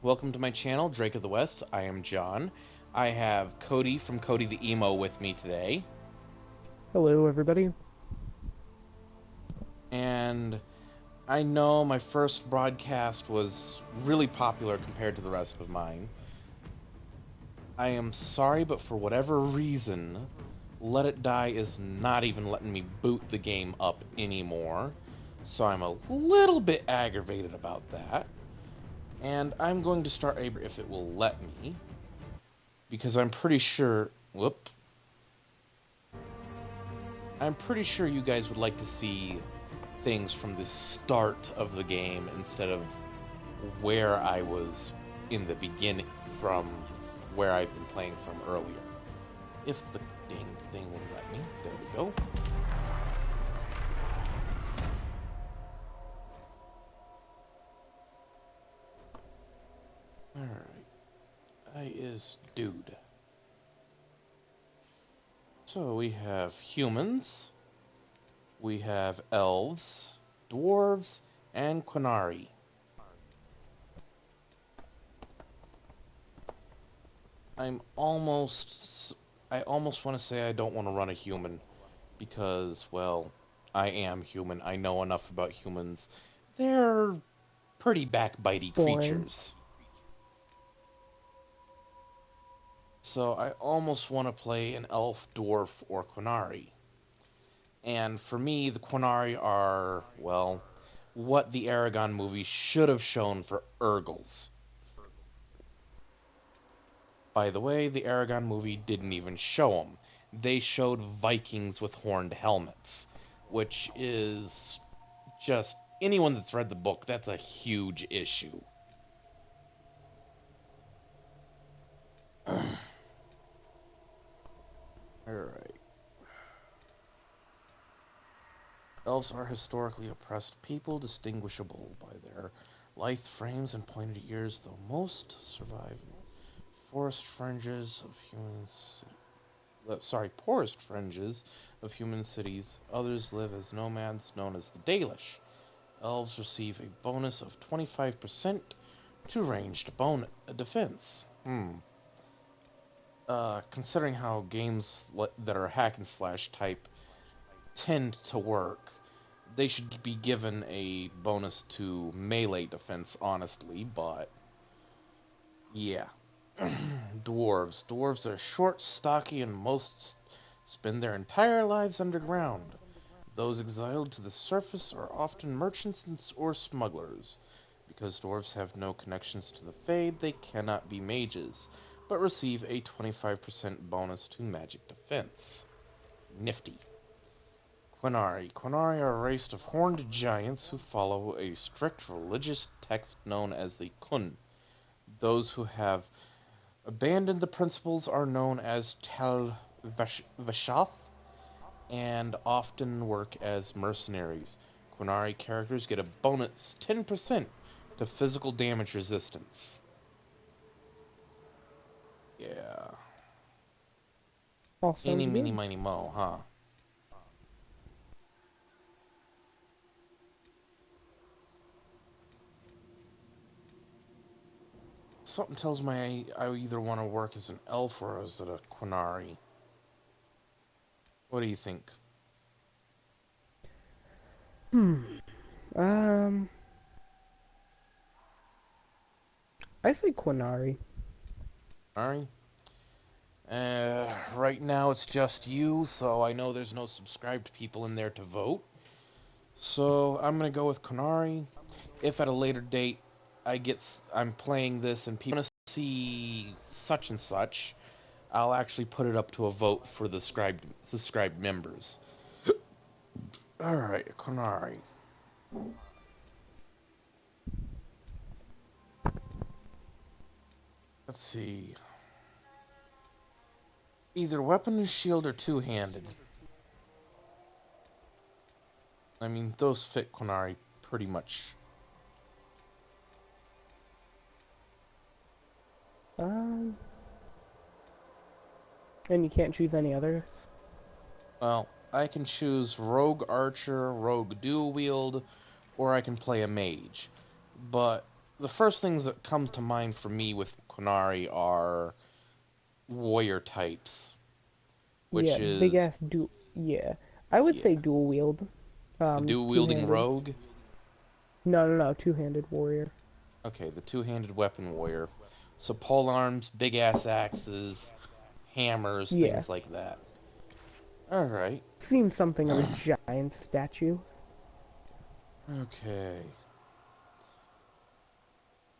Welcome to my channel, Drake of the West. I am John. I have Cody from Cody The Emo with me today. Hello, everybody. And I know my first broadcast was really popular compared to the rest of mine. I am sorry, but for whatever reason, Let It Die is not even letting me boot the game up anymore. So I'm a little bit aggravated about that. And I'm going to start if it will let me. Because I'm pretty sure... I'm pretty sure you guys would like to see things from the start of the game instead of where I was in the beginning, from where I've been playing from earlier. If the dang thing will let me. There we go. Alright. I is dude. So we have humans, we have elves, dwarves, and Quinari. I almost want to say I don't want to run a human because, well, I am human. I know enough about humans. They're pretty backbitey Boring. creatures. So I almost want to play an elf, dwarf, or Quinari. And for me, the Quinari are, well, what the Aragon movie should have shown for Urgles. By the way, the Aragon movie didn't even show them. They showed Vikings with horned helmets, which is just anyone that's read the book, that's a huge issue. Alright. Elves are historically oppressed people, distinguishable by their lithe frames and pointed ears, though most survive in forest fringes of humans. Poorest fringes of human cities. Others live as nomads known as the Dalish. Elves receive a bonus of 25% to ranged defense. Considering how games that are hack and slash type tend to work, they should be given a bonus to melee defense, honestly, but yeah. Dwarves. Dwarves are short, stocky, and most spend their entire lives underground. Those exiled to the surface are often merchants or smugglers. Because dwarves have no connections to the Fade, they cannot be mages, but receive a 25% bonus to magic defense. Nifty. Quinari. Quinari are a race of horned giants who follow a strict religious text known as the Kun. Those who have abandoned the principles are known as Tel Vashath and often work as mercenaries. Quinari characters get a bonus 10% to physical damage resistance. Yeah. All Eeny, sounds meeny, good. miny, mo, huh? Something tells me I either want to work as an elf or as a Quinari. What do you think? Hmm. Um, I say Quinari. Quinari? Right now it's just you, so I know there's no subscribed people in there to vote. So I'm gonna go with Quinari. If at a later date I'm playing this and people want to see such and such, I'll actually put it up to a vote for the subscribed members. All right, Quinari. Let's see. Either weapon, shield, or two-handed. I mean, those fit Quinari pretty much. Um, and you can't choose any other. Well, I can choose rogue archer, rogue dual wield, or I can play a mage. But the first things that comes to mind for me with Quinari are warrior types, which Yeah, big is ass dual. Yeah, I would say yeah, dual wield. the dual wielding Two-handed. rogue. No, no, no, two-handed warrior. Okay, the two-handed weapon warrior. So pole arms, big ass axes, hammers, Yeah, things like that. All right. seems something of a giant statue. Okay.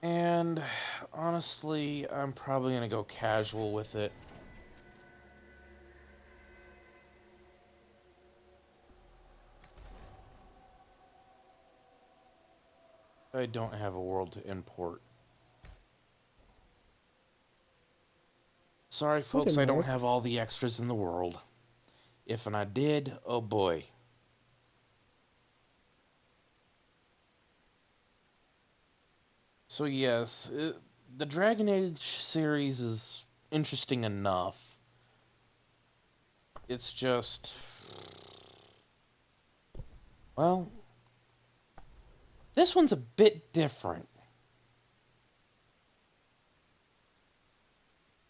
And honestly, I'm probably gonna go casual with it. I don't have a world to import. Sorry, We folks, can I don't have mix. all the extras in the world. If and I did, oh boy. So yes, the Dragon Age series is interesting enough. It's just, well, this one's a bit different.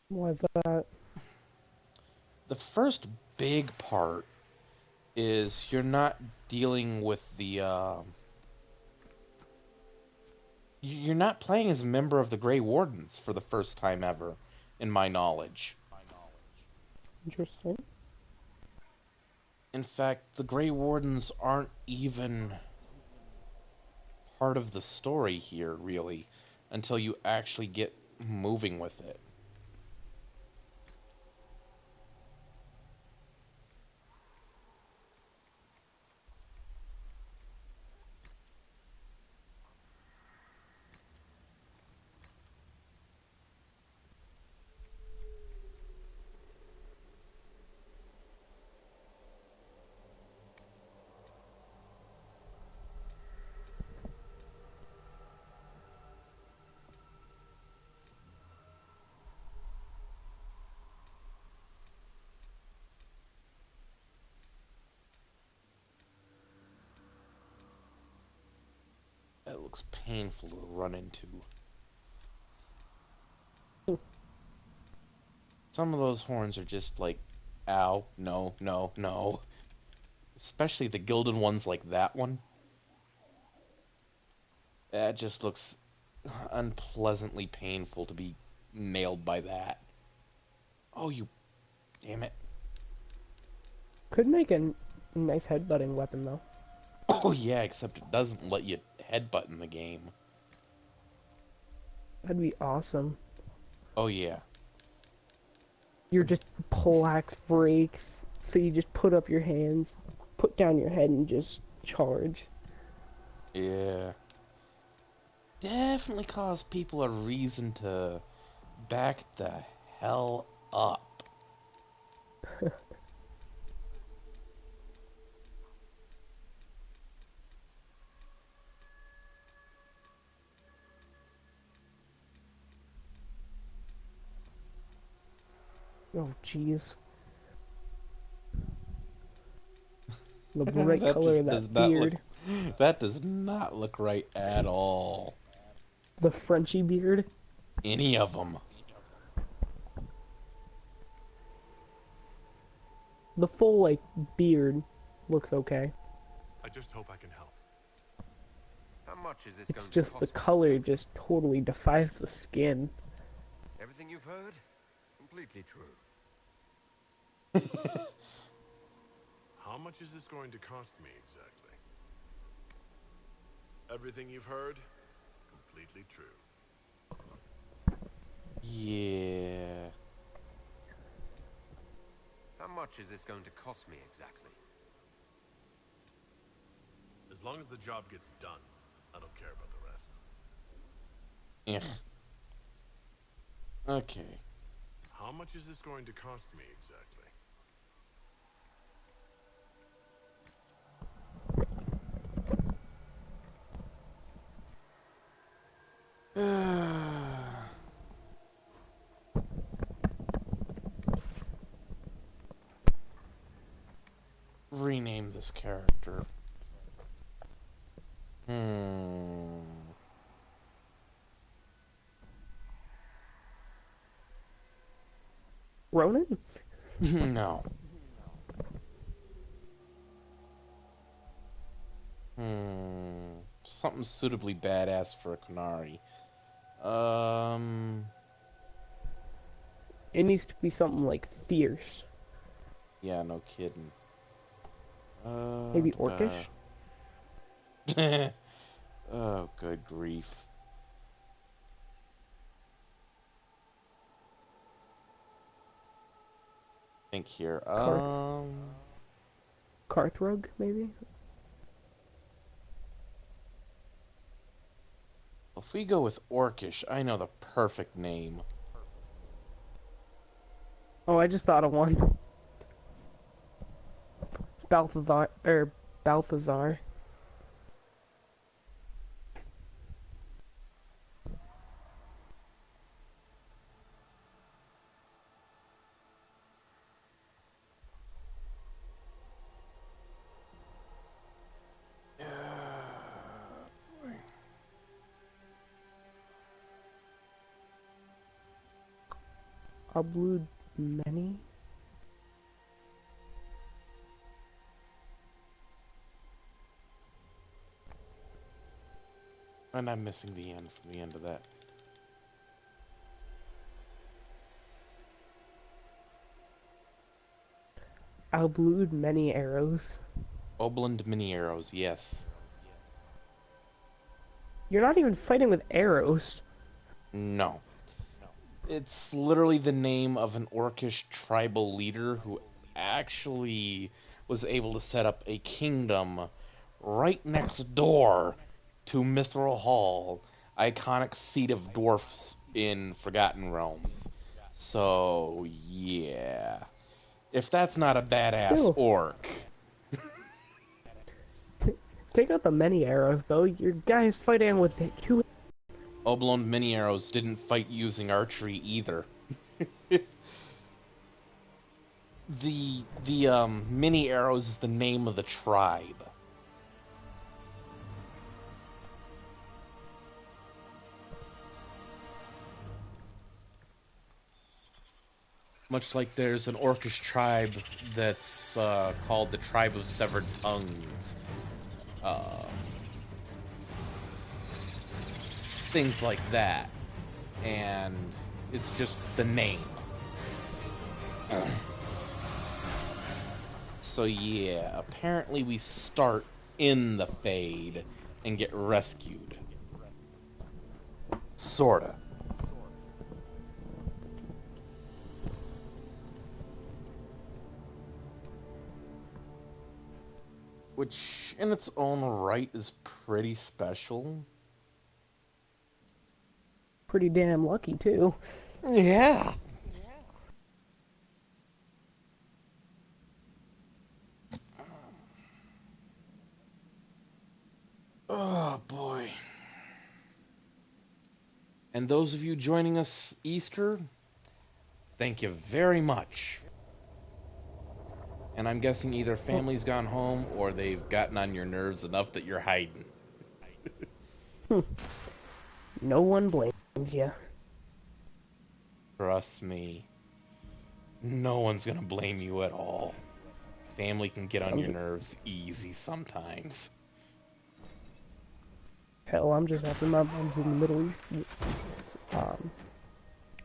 Was that? The first big part is you're not dealing with you're not playing as a member of the Grey Wardens for the first time ever, in my knowledge. Interesting. In fact, the Grey Wardens aren't even part of the story here, really, until you actually get moving with it. That looks painful to run into. Some of those horns are just like, ow, no, no, no. Especially the gilded ones like that one. That just looks unpleasantly painful to be nailed by that. Oh, you... damn it. Could make a nice headbutting weapon though. Oh yeah, except it doesn't let you headbutt in the game. That'd be awesome. Oh yeah. You're just poleaxe breaks, so you just put up your hands, put down your head, and just charge. Yeah. Definitely cause people a reason to back the hell up. Oh, jeez. The bright That color of just does that not look... beard. that does not look right at all. The Frenchy beard. Any of them. The full, like, beard looks okay. I just hope I can help. How much is this It's going to just the cost me? color just totally defies the skin. Everything you've heard? Completely true. How much is this going to cost me exactly? Everything you've heard? Completely true. Yeah. How much is this going to cost me exactly? As long as the job gets done, I don't care about the rest. Yeah. Okay. How much is this going to cost me exactly? Rename this character. Hmm. Ronan? No. Something suitably badass for a Qunari. Um, It needs to be something like fierce. yeah, no kidding. Maybe orcish? Oh, good grief. Think here. Carthrug, maybe? If we go with Orcish, I know the perfect name. Oh, I just thought of one. Balthazar. Boy. Oblude many? And I'm missing the end from the end of that. Oblude many arrows. Oblend mini arrows, yes. You're not even fighting with arrows. No. It's literally the name of an Orcish tribal leader who actually was able to set up a kingdom right next door to Mithril Hall, iconic seat of dwarfs in Forgotten Realms. So, yeah. If that's not a badass Still, orc. take out the many arrows, though. Your guy's fighting with the two. Oblong mini arrows didn't fight using archery either. the mini arrows is the name of the tribe. Much like there's an orcish tribe that's called the Tribe of Severed Tongues. Uh, things like that. And it's just the name. So yeah, apparently we start in the Fade and get rescued. Sorta. Which, in its own right, is pretty special. Pretty damn lucky, too. Yeah. Oh, boy. And those of you joining us Easter, thank you very much. And I'm guessing either Oh, family's gone home or they've gotten on your nerves enough that you're hiding. no one blames you. Trust me. No one's gonna blame you at all. Family can get on I'm your just, nerves easy sometimes. hell, I'm just happy my mom's in the Middle East. A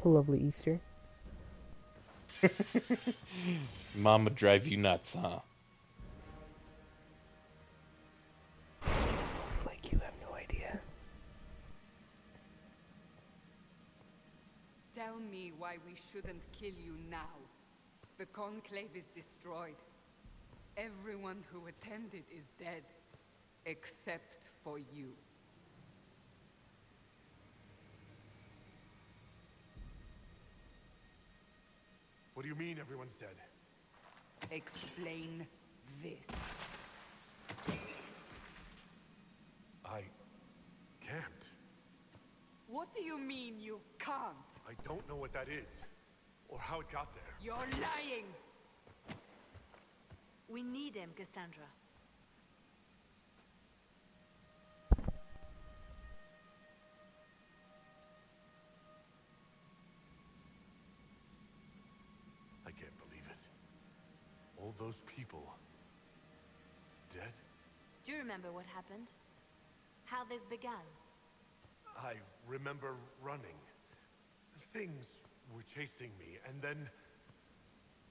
lovely Easter. Mama drive you nuts, huh? Like you have no idea. Tell me why we shouldn't kill you now. The Conclave is destroyed. Everyone who attended is dead, except for you. What do you mean everyone's dead? Explain this. I can't. What do you mean you can't? I don't know what that is, or how it got there. You're lying! We need him, Cassandra. those people dead? Do you remember what happened? How this began? I remember running. Things were chasing me, and then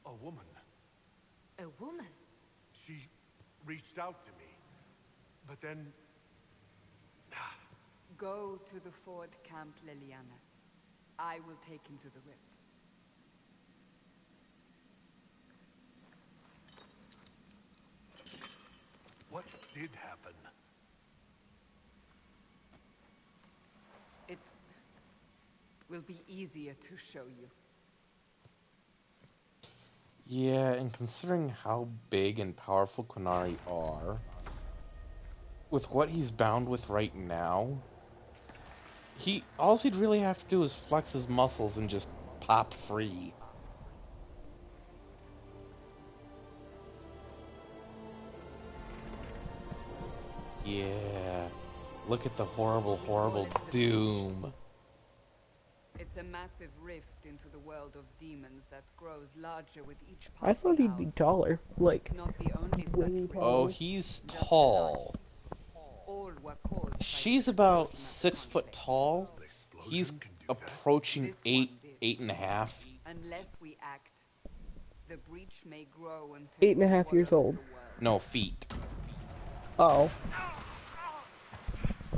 a woman. A woman? She reached out to me, but then Go to the Ford Camp, Liliana. I will take him to the rift. what did happen? It will be easier to show you. Yeah, and considering how big and powerful Quinari are, with what he's bound with right now, all he'd really have to do is flex his muscles and just pop free. Yeah, look at the horrible, horrible doom. It's a massive rift into the world of demons that grows larger with each I thought passing he'd be hour. taller. Like, It's not the only such way rift. taller. Oh, he's tall. All were caused by She's the about explosion of the 6 foot conflict. tall. An explosion He's can do that? approaching This eight, one did. 8.5. Unless we act, the breach may grow until 8.5 it years swallows old. the world. No, feet. Oh.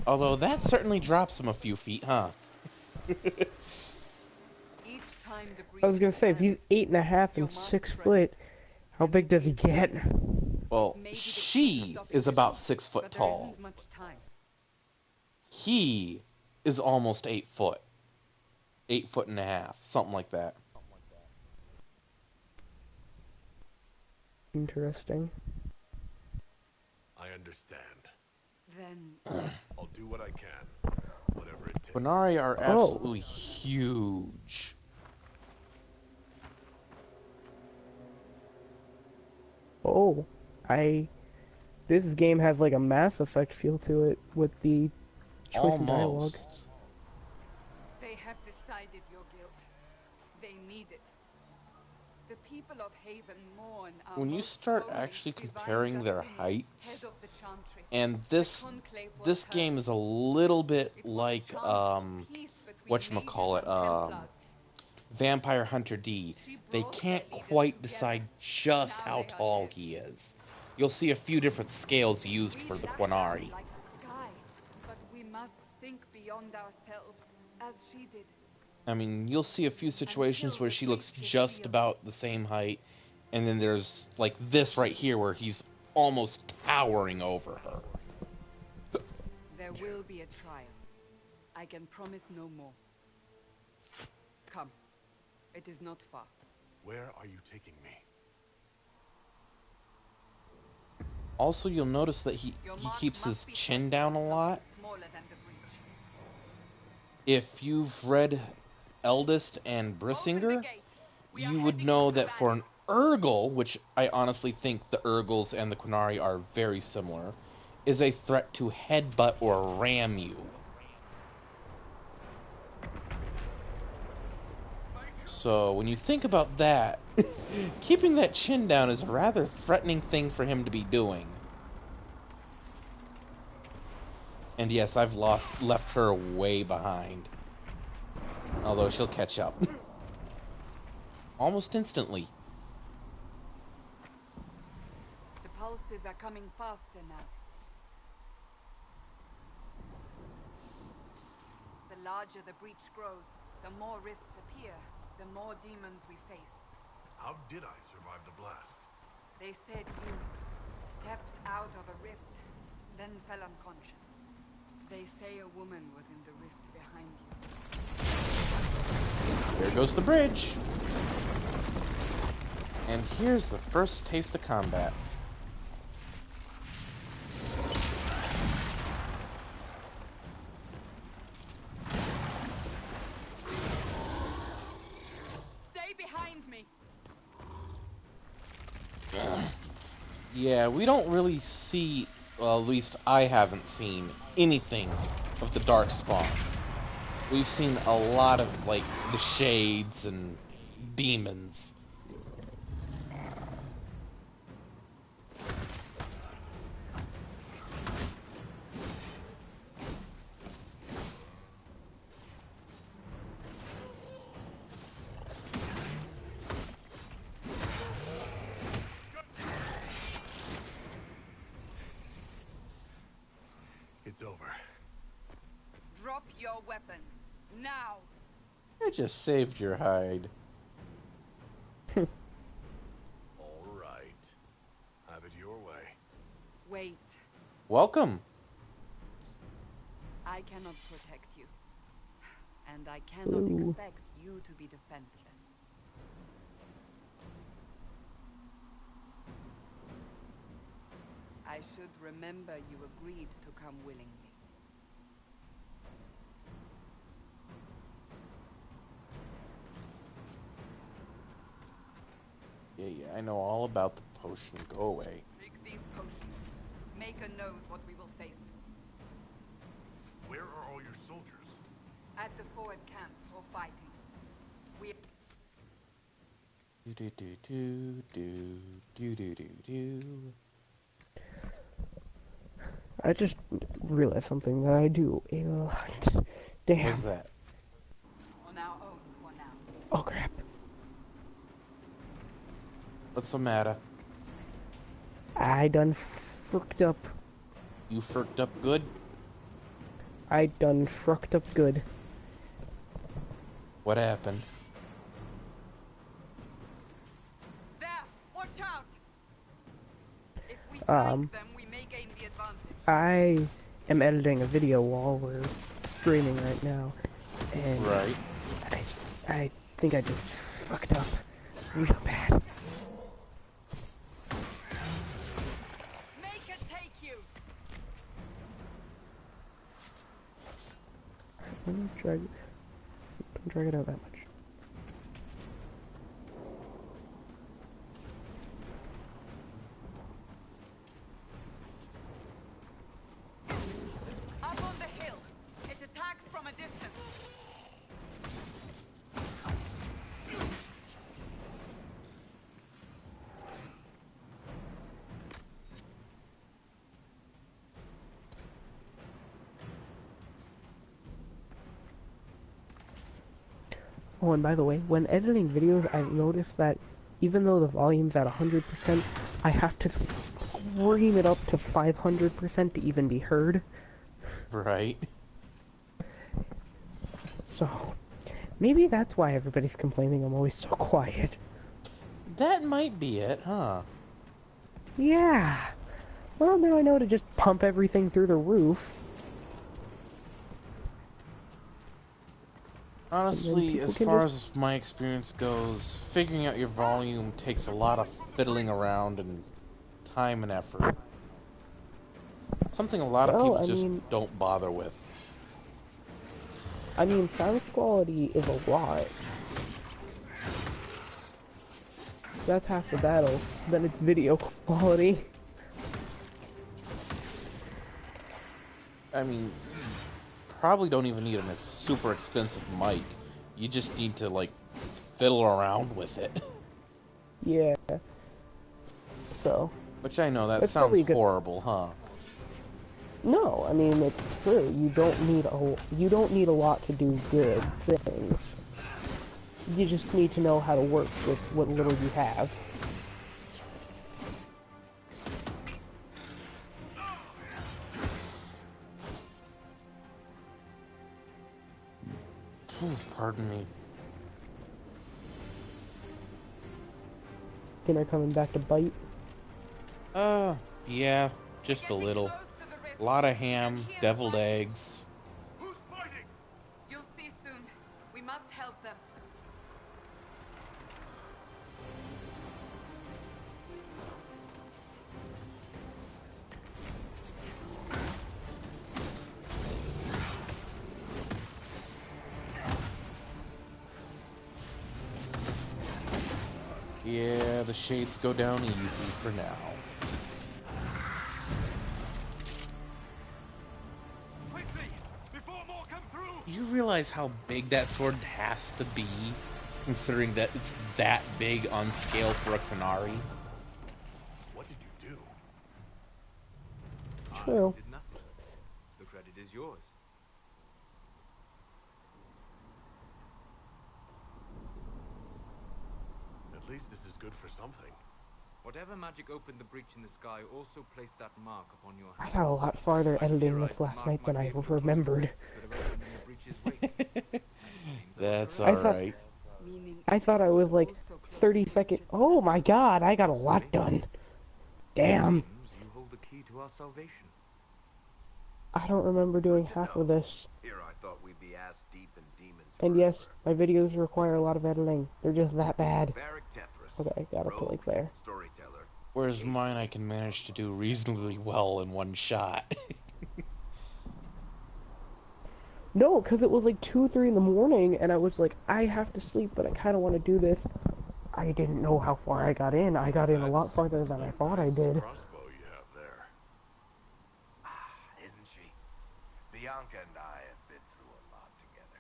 Although that certainly drops him a few feet, huh? Each time the breach I was gonna say, if he's expands, 8.5 your and 6 monstrous foot, how and big does he is get? Well, maybe the she key to is stopping about it, 6 foot but tall. There isn't much time. He is almost 8 foot. 8.5 feet, something like that. Interesting. I understand. Then I'll do what I can. Whatever it takes. Quinari are Oh. absolutely huge. Oh. This game has like a Mass Effect feel to it with the choice of dialogue. Almost. they have decided your guilt. They need it. The people of Haven mourn our When you most start holy, actually divine comparing their Justinian, heights, head of the Chantry. and The this conclave was this hers. game is a little bit It was a like chance for peace between whatchamacallit, mages and Templars. Vampire Hunter D. She They brought can't their leaders quite together. decide just Now how they are tall dead. he is. You'll see a few different scales used We for the lash out Quinari. like the sky, but we must think beyond ourselves, as she did. I mean, you'll see a few situations Until where the she looks breach is just sealed. about the same height, and then there's like this right here where he's almost towering over her. There will be a trial. I can promise no more. Come. It is not far. Where are you taking me? Also, you'll notice that he Mark keeps his must be chin tested down on a lot. something smaller than the breach. If you've read Eldest and Open the Brissinger, gate. We are you would heading know into the that for valley. an Urgle, which I honestly think the Urgles and the Quinari are very similar, is a threat to headbutt or ram you. So when you think about that, keeping that chin down is a rather threatening thing for him to be doing. And yes, I've left her way behind. Although she'll catch up. Almost instantly. The pulses are coming faster now. The larger the breach grows, the more rifts appear, the more demons we face. How did I survive the blast? They said you stepped out of a rift, then fell unconscious. They say a woman was in the rift behind you. There goes the bridge. And here's the first taste of combat. Stay behind me! Yeah, we don't really see, well, at least I haven't seen anything of the Darkspawn. We've seen a lot of, like, the Shades and demons. your weapon. Now! I just saved your hide. All right. Have it your way. Wait. Welcome. I cannot protect you. And I cannot Ooh. expect you to be defenseless. I should remember you agreed to come willingly. Yeah, I know all about the potion. Go away. Take these potions. Maker knows what we will face. Where are all your soldiers? At the forward camp or fighting. We... Do do do do do do do do. I just realized something that I do a lot. Damn. What's that? On our own for now. Oh crap. What's the matter? I done fucked up. You fricked up good? I done fucked up good. What happened? There! Watch out! If we flank them, we may gain the advantage. I am editing a video while we're streaming right now, and Right. I think I just fucked up real bad. Make it take you! Don't drag it out that much. Up on the hill. It attacks from a distance. Oh, and by the way, when editing videos, I've noticed that even though the volume's at 100%, I have to scream it up to 500% to even be heard. Right. So, maybe that's why everybody's complaining I'm always so quiet. That might be it, huh? Yeah. Well, now I know to just pump everything through the roof. Honestly, people as can far just- as my experience goes, figuring out your volume takes a lot of fiddling around and time and effort. Something a lot of Well, people I just mean- don't bother with. I mean, sound quality is a lot. That's half the battle. Then it's video quality. I mean, you probably don't even need a super expensive mic. You just need to, like, fiddle around with it. Yeah. So, Which I know, that That's sounds probably good. horrible, huh? no, I mean it's true. You don't need a lot to do good things. You just need to know how to work with what little you have. Pardon me. Dinner coming back to bite. Yeah, just a little. A lot of ham, deviled eggs. Who's fighting? You'll see soon. We must help them. Yeah, the shades go down easy for now. Quickly! Before more come through! You realize how big that sword has to be, considering that it's that big on scale for a Canary? What did you do? True. I did nothing. The credit is yours. At least this is good for something. Whatever magic opened the breach in the sky also placed that mark upon your I hand. got a lot farther editing Right, this the last mark night than might be I able to close the remembered. gates that have opened in the breach's wake. That's I thought alright. Meaning I thought I was like also close 30 to seconds. Richard's Oh my side. god, I got a lot done. Damn. Seems you hold the key to our salvation. I don't remember doing Good to half know. of this. Here I thought we'd be ass deep in demons And forever. yes, my videos require a lot of editing. They're just that bad. Varric Tethras. Okay, gotta put like Rogue, there. storyteller. Whereas mine I can manage to do reasonably well in one shot. No, because it was like 2, 3 in the morning, and I was like, I have to sleep, but I kind of want to do this. I didn't know how far I got in. I got in a lot farther than I thought I did. Crossbow you have there. Isn't she? Bianca and I have been through a lot together.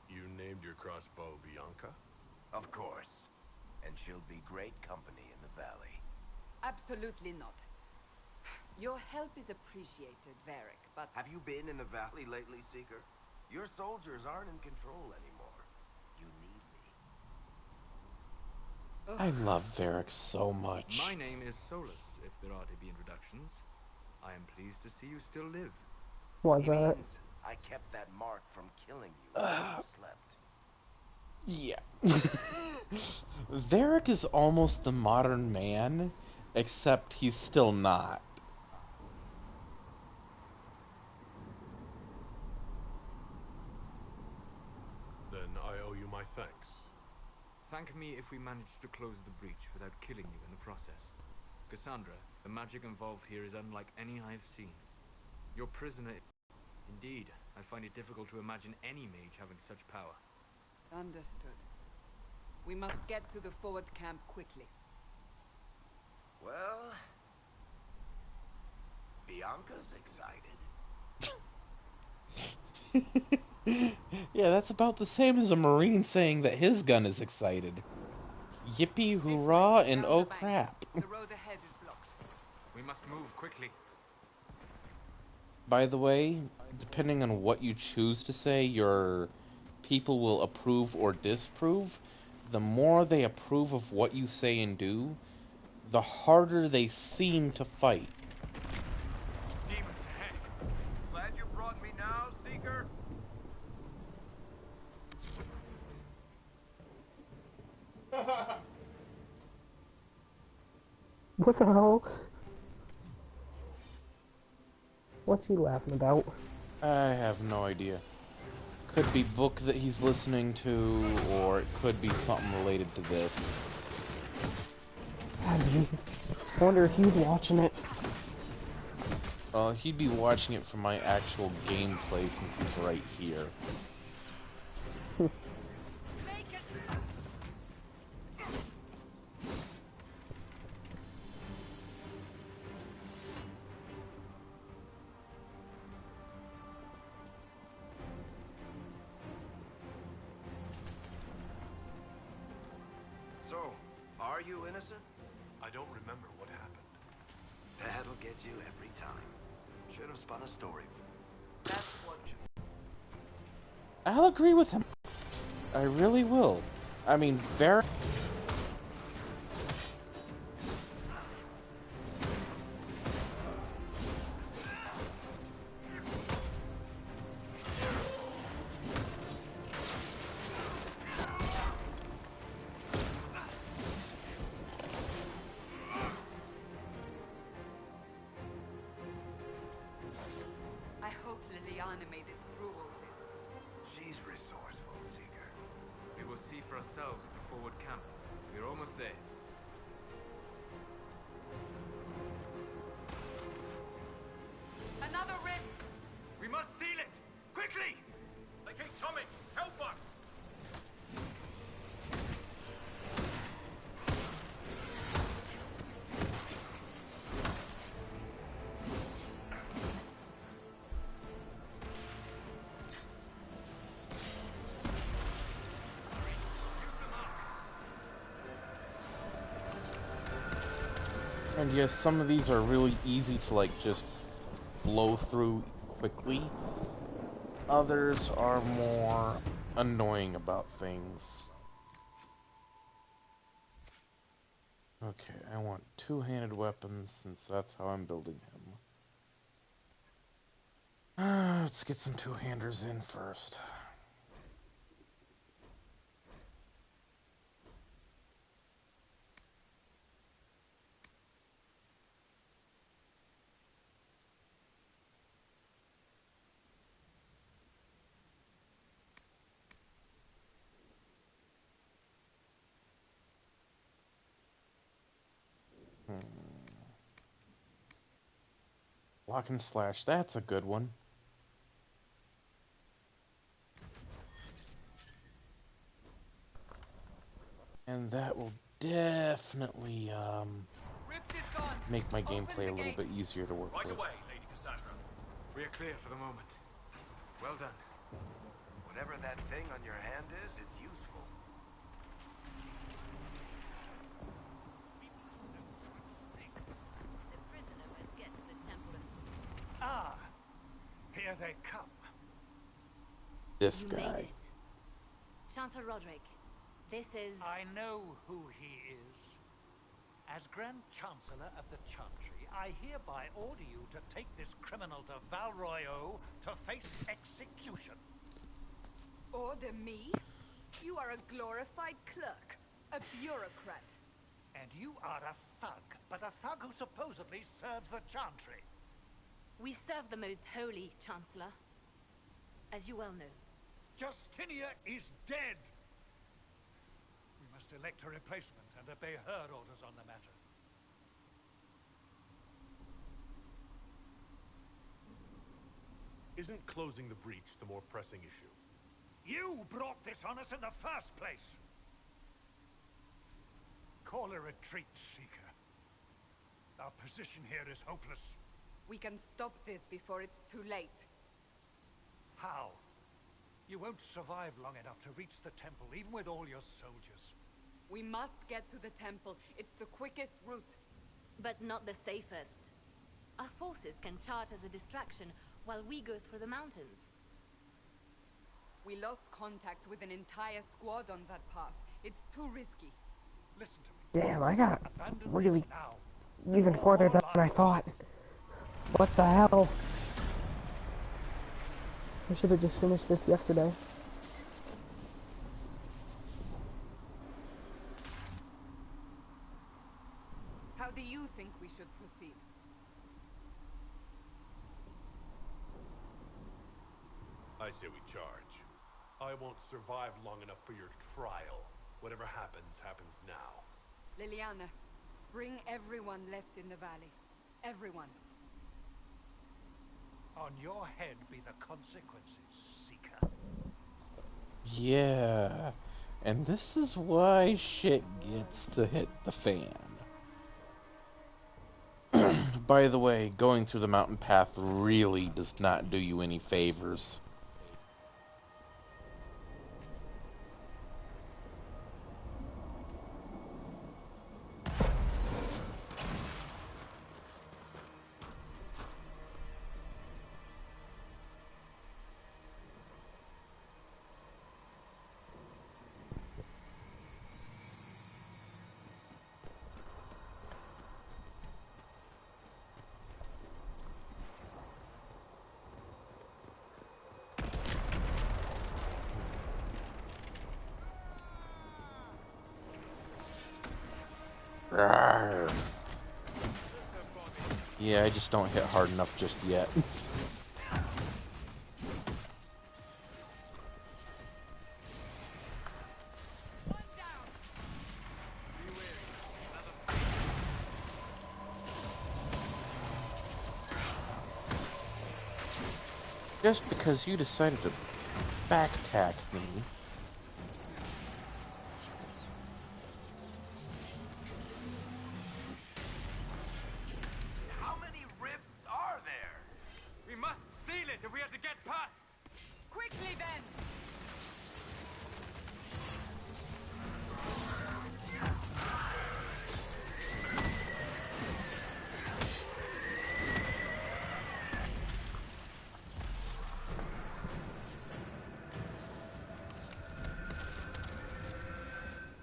You named your crossbow Bianca? Of course. And she'll be great company in the valley. Absolutely not. Your help is appreciated, Varric, but Have you been in the valley lately, Seeker? Your soldiers aren't in control anymore. You need me. I love Varric so much. My name is Solus, if there are to be introductions. I am pleased to see you still live. Was He that? means I kept that mark from killing you while you slept. Yeah. Varric is almost the modern man, except he's still not. Then I owe you my thanks. Thank me if we manage to close the breach without killing you in the process. Cassandra, the magic involved here is unlike any I've seen. Your prisoner... Indeed, I find it difficult to imagine any mage having such power. understood. We must get to the forward camp quickly. Well, Bianca's excited. Yeah, that's about the same as a Marine saying that his gun is excited. Yippee, This hurrah, way, and down oh the bank. crap. The road ahead is blocked. We must move quickly. By the way, depending on what you choose to say, your people will approve or disapprove. The more they approve of what you say and do, the harder they seem to fight. Demons ahead. Glad you brought me now, Seeker. What the hell? What's he laughing about? I have no idea. Could be book that he's listening to, or it could be something related to this. Ah, Jesus. I wonder if he's watching it. He'd be watching it from my actual gameplay since he's right here. So, are you innocent? I don't remember what happened. That'll get you every time. Should have spun a story. That's what you... I'll agree with him. I really will. I mean, very... I hope Liliana made it through all this. She's resourceful, Seeker. We will see for ourselves at the forward camp. We're almost there. Another rift! We must seal it! Quickly! They keep coming! Help us! And yes, some of these are really easy to, like, just blow through quickly. Others are more annoying about things. Okay, I want two-handed weapons since that's how I'm building him. Let's get some two-handers in first. Lock and slash, that's a good one. And that will definitely make my gameplay a little bit easier to work with. Right away, Lady Cassandra. We are clear for the moment. Well done. Whatever that thing on your hand is, it's useful. The prisoner must get to the temple of... Ah, here they come. This You guy. made it. Chancellor Roderick, this is... I know who he is. As Grand Chancellor of the Chantry, I hereby order you to take this criminal to Val Royeaux to face execution. Order me? You are a glorified clerk, a bureaucrat. And you are a thug, but a thug who supposedly serves the Chantry. We serve the most holy, Chancellor. As you well know. Justinia is dead. We must elect a replacement and obey her orders on the matter. Isn't closing the breach the more pressing issue? You brought this on us in the first place. Call a retreat, Seeker. Our position here is hopeless. We can stop this before it's too late. How? You won't survive long enough to reach the temple, even with all your soldiers. We must get to the temple. It's the quickest route. But not the safest. Our forces can charge as a distraction while we go through the mountains. We lost contact with an entire squad on that path. It's too risky. Listen to me. Damn, I got Abandon really this now. even farther than I thought. What the hell? I should have just finished this yesterday. How do you think we should proceed? I say we charge. I won't survive long enough for your trial. Whatever happens, happens now. Liliana, bring everyone left in the valley. Everyone. On your head be the consequences, Seeker. Yeah. And this is why shit gets to hit the fan. By the way, going through the mountain path really does not do you any favors. Rawr. Yeah, I just don't hit hard enough just yet. Just because you decided to backtack me. How many rifts are there? We must seal it if we are to get past! Quickly then!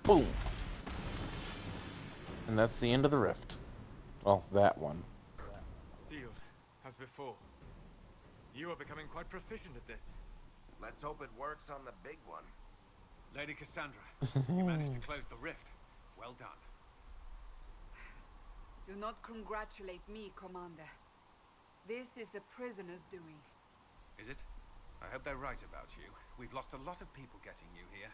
Boom! And that's the end of the rift. Well, that one. Sealed, as before. You are becoming quite proficient at this. Let's hope it works on the big one. Lady Cassandra, you managed to close the rift. Well done. Do not congratulate me, Commander. This is the prisoner's doing. Is it? I hope they're right about you. We've lost a lot of people getting you here.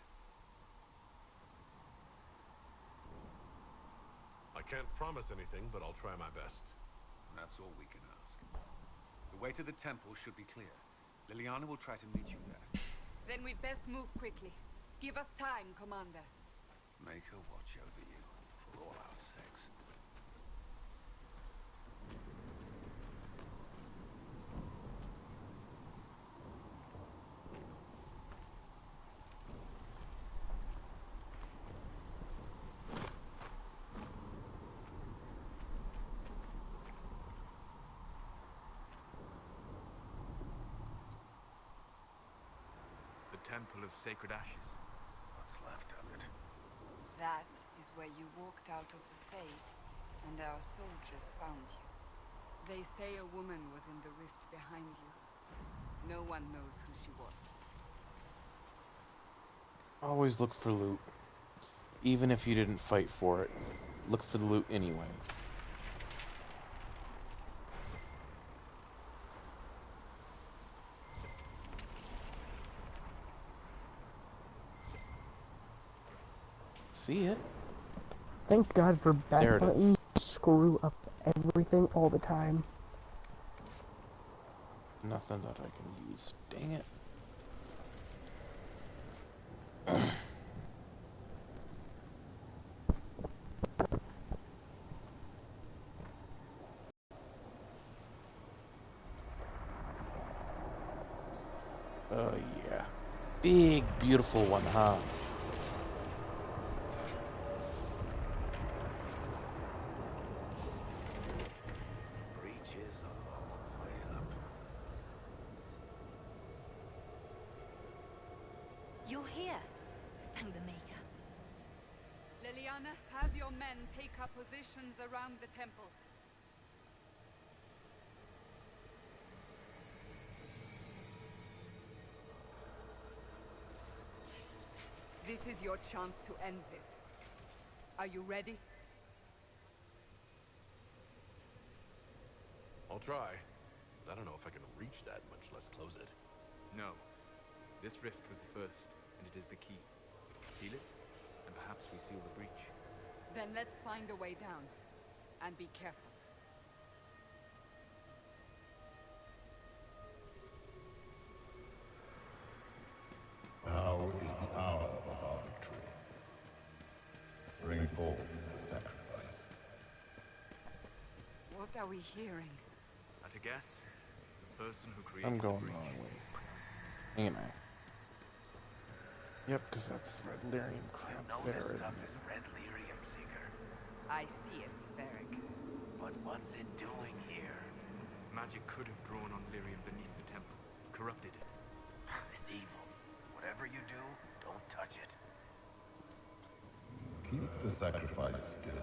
I can't promise anything, but I'll try my best. That's all we can ask. The way to the temple should be clear. Liliana will try to meet you there. Then we'd best move quickly. Give us time, Commander. Make her watch over you, for all our sakes. The Temple of Sacred Ashes. What's left of it? That is where you walked out of the Fade, and our soldiers found you. They say a woman was in the rift behind you. No one knows who she was. Always look for loot. Even if you didn't fight for it, look for the loot anyway. See it? Thank God for back There it is. buttons. Screw up everything all the time. Nothing that I can use. Dang it. Yeah. Big, beautiful one, huh? Breach is a long way up. You're here. Thank the Maker. Liliana, have your men take up positions around the temple. This is your chance to end this. Are you ready? I'll try. But I don't know if I can reach that, much less close it. No. This rift was the first, and it is the key. Seal it, and perhaps we seal the breach. Then let's find a way down. And be careful. Now is the hour of our victory. Bring forth the sacrifice. What are we hearing? At a guess, the person who created I'm going the the breach. wrong way. Ain't I? Yep, because that's the red lyrium crap You know there, this isn't stuff it? is red lyrium, Seeker. I see it, Varric. But what's it doing here? Magic could have drawn on lyrium beneath the temple, corrupted it. It's evil. Whatever you do, don't touch it. Keep the sacrifice still.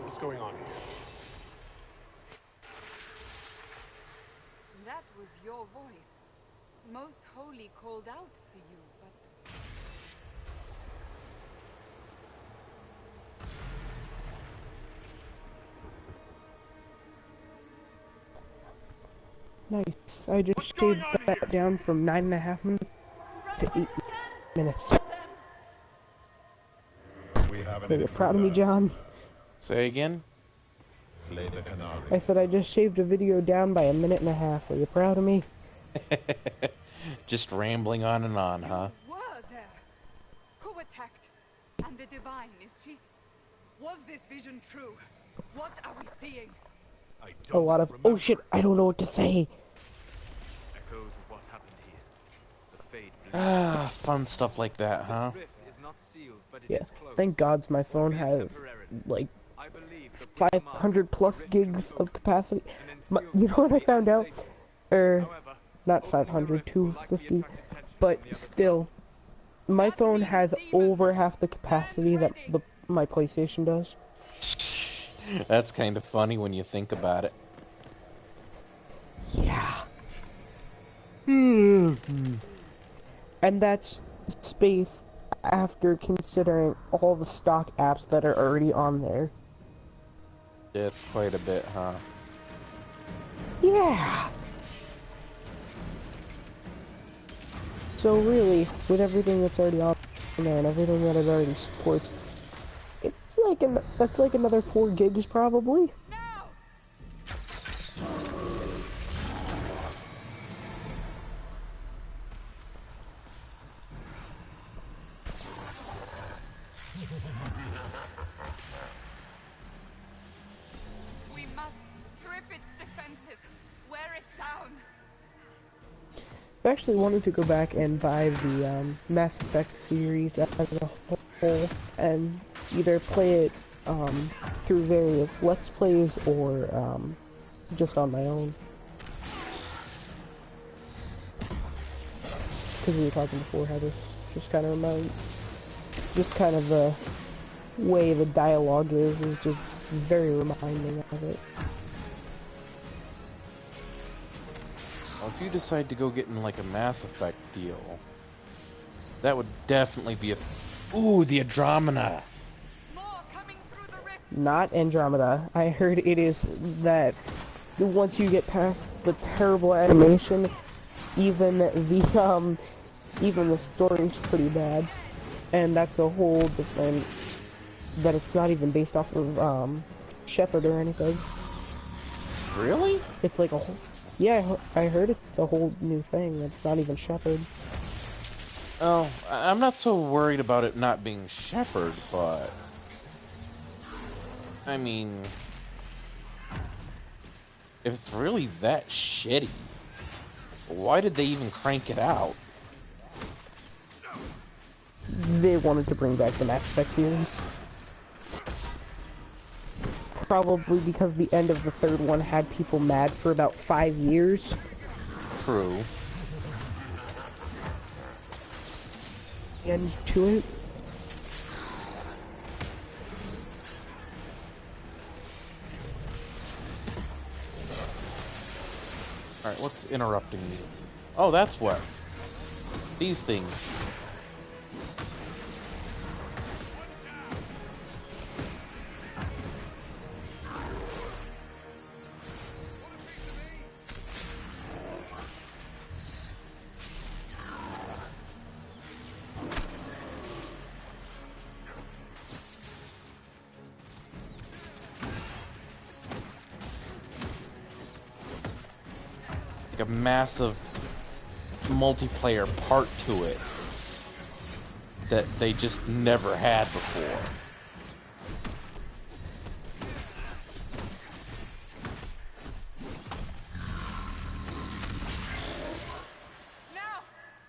What's going on here? That was your voice. Most Holy called out to you, but... Nice. I just shaved that down from 9.5 minutes to 8 minutes. We have an Are you proud of me, John? Say again? Slay the canary. I said I just shaved a video down by 1.5 minutes. Are you proud of me? Just rambling on and on, huh? You were there! Who attacked? And the Divine, is she... Was this vision true? What are we seeing? I A don't lot of, remember. oh shit, I don't know what to say. Echoes of what happened here. The Fade blew. Ah, fun stuff like that, huh? This rift is not sealed, but it Yeah, thank gods my phone has, like, 500 plus gigs of capacity. But you know what I found out? Not 500, 250, but still, my phone has over half the capacity that my PlayStation does. That's kind of funny when you think about it. Yeah. And that's space after considering all the stock apps that are already on there. It's quite a bit, huh? Yeah. So really, with everything that's already on there and everything that it already supports, that's like another 4 gigs probably. We must strip its defenses, wear it down. I actually wanted to go back and buy the Mass Effect series as a whole and either play it through various Let's Plays or just on my own. Because we were talking before how this just kind of the way the dialogue is just very reminding of it. Well, if you decide to go get in like a Mass Effect deal, that would definitely be ooh, the Andromeda! Not Andromeda. I heard it is that once you get past the terrible animation, even the story's pretty bad. And that's a whole different, that it's not even based off of Shepard or anything. Really? It's like a whole, yeah, I heard it's a whole new thing. It's not even Shepard. Oh, I'm not so worried about it not being Shepard, but I mean, if it's really that shitty, why did they even crank it out? They wanted to bring back the Mass Effect series. Probably because the end of the third one had people mad for about 5 years. True. And to it. Alright, what's interrupting me? Oh, that's what. These things. A massive multiplayer part to it that they just never had before. Now,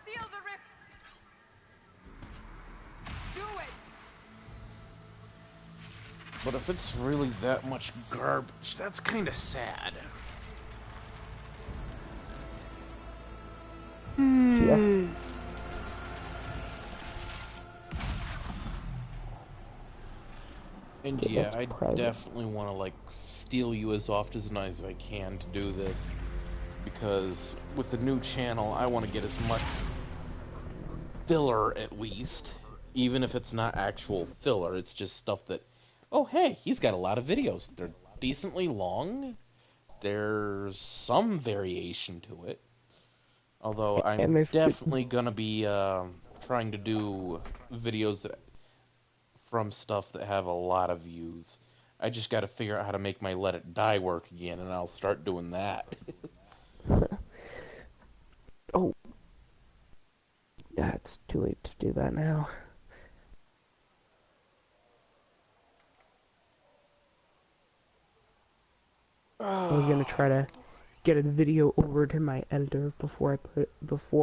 seal the rift. Do it. But if it's really that much garbage, that's kind of sad. Yeah. And yeah, I definitely want to like steal you as often as I can to do this, because with the new channel I want to get as much filler at least, even if it's not actual filler, it's just stuff that, oh hey, he's got a lot of videos, they're decently long, there's some variation to it. Although I'm definitely gonna be trying to do videos from stuff that have a lot of views. I just gotta figure out how to make my Let It Die work again, and I'll start doing that. Oh. Yeah, it's too late to do that now. I was gonna try to get a video over to my editor before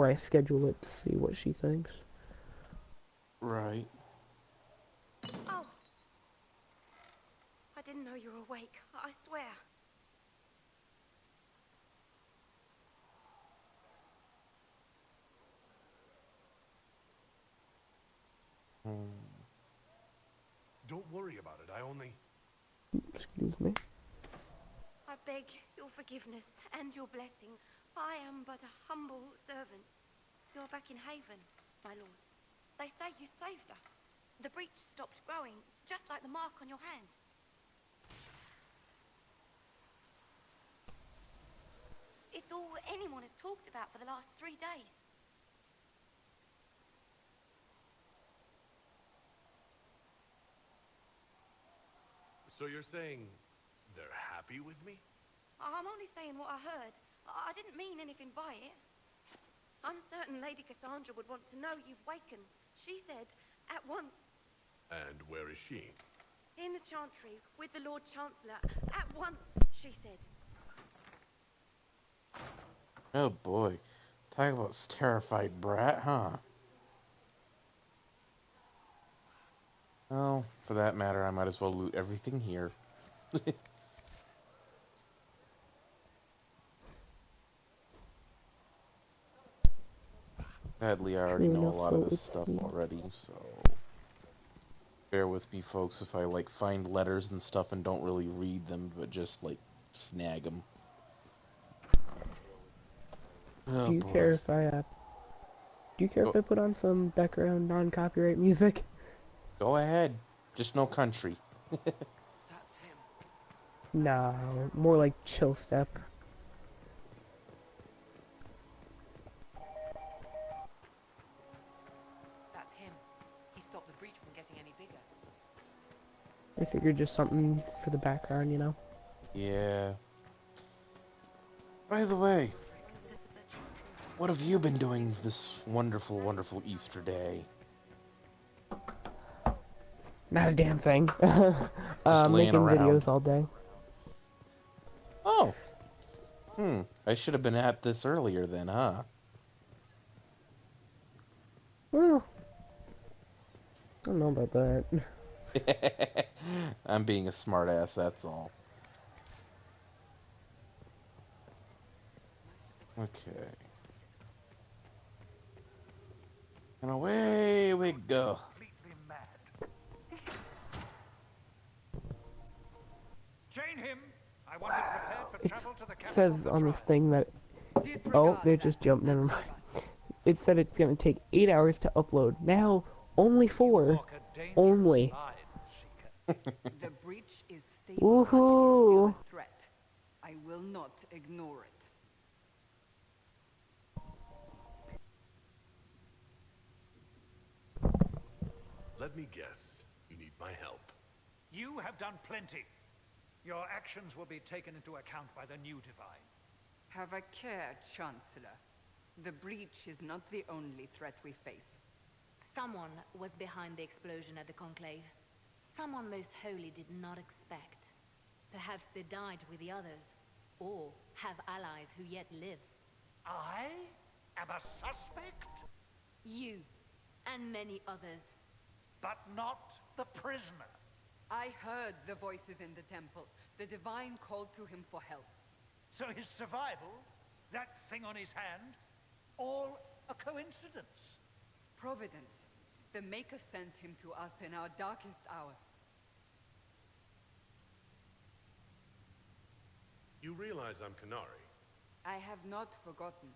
I schedule it to see what she thinks. Right. Oh. I didn't know you were awake. I swear. Don't worry about it. I only... Excuse me. I beg your forgiveness and your blessing. I am but a humble servant. You're back in Haven, my lord. They say you saved us. The breach stopped growing, just like the mark on your hand. It's all anyone has talked about for the last 3 days. So you're saying they're happy with me? I'm only saying what I heard. I didn't mean anything by it. I'm certain Lady Cassandra would want to know you've wakened. She said, at once. And where is she? In the Chantry, with the Lord Chancellor. At once, she said. Oh boy. Talk about terrified brat, huh? Well, for that matter, I might as well loot everything here. Sadly, I already True know a enough, lot so of this let's stuff see. already, so bear with me, folks, if I, like, find letters and stuff and don't really read them, but just, like, snag them. Oh, Do you boy. care if I put on some background non-copyright music? Go ahead. Just no country. No, more like chill step. That's him. He stopped the breach from getting any bigger. I figured just something for the background, you know? Yeah. By the way, what have you been doing this wonderful, wonderful Easter day? Not a damn thing. Just laying Making around. videos all day. Oh. I should have been at this earlier then, huh? Well, I don't know about that. I'm being a smartass, that's all. Okay. And away we go. Chain him. I want him prepared for It travel to the capital says for on this trial. thing that... Oh, they just jumped, never mind. It said it's gonna take 8 hours to upload. Now, only 4. Only. The breach is stable Woohoo! and it is still a threat. I will not ignore it. Let me guess. You need my help. You have done plenty. Your actions will be taken into account by the new divine. Have a care, Chancellor. The breach is not the only threat we face. Someone was behind the explosion at the Conclave. Someone most holy did not expect. Perhaps they died with the others, or have allies who yet live. I am a suspect? You, and many others. But not the prisoner. I heard the voices in the temple. The divine called to him for help. So his survival, that thing on his hand, all a coincidence. Providence. The Maker sent him to us in our darkest hour. You realize I'm Canary? I have not forgotten.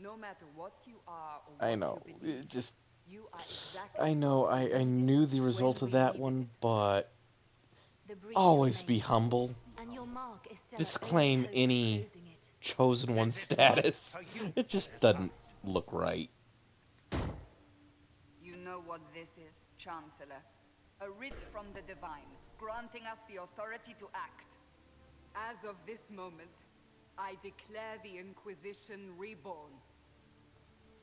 No matter what you are or what I know. you believe, It just... you are exactly I know, what we I needed knew the when result of we that needed one, it. but... The breach Always be remains, humble. and your mark is still Disclaim our only hope of any closing it. chosen one status. It just doesn't look right. You know what this is, Chancellor. A writ from the divine, granting us the authority to act. As of this moment, I declare the Inquisition reborn.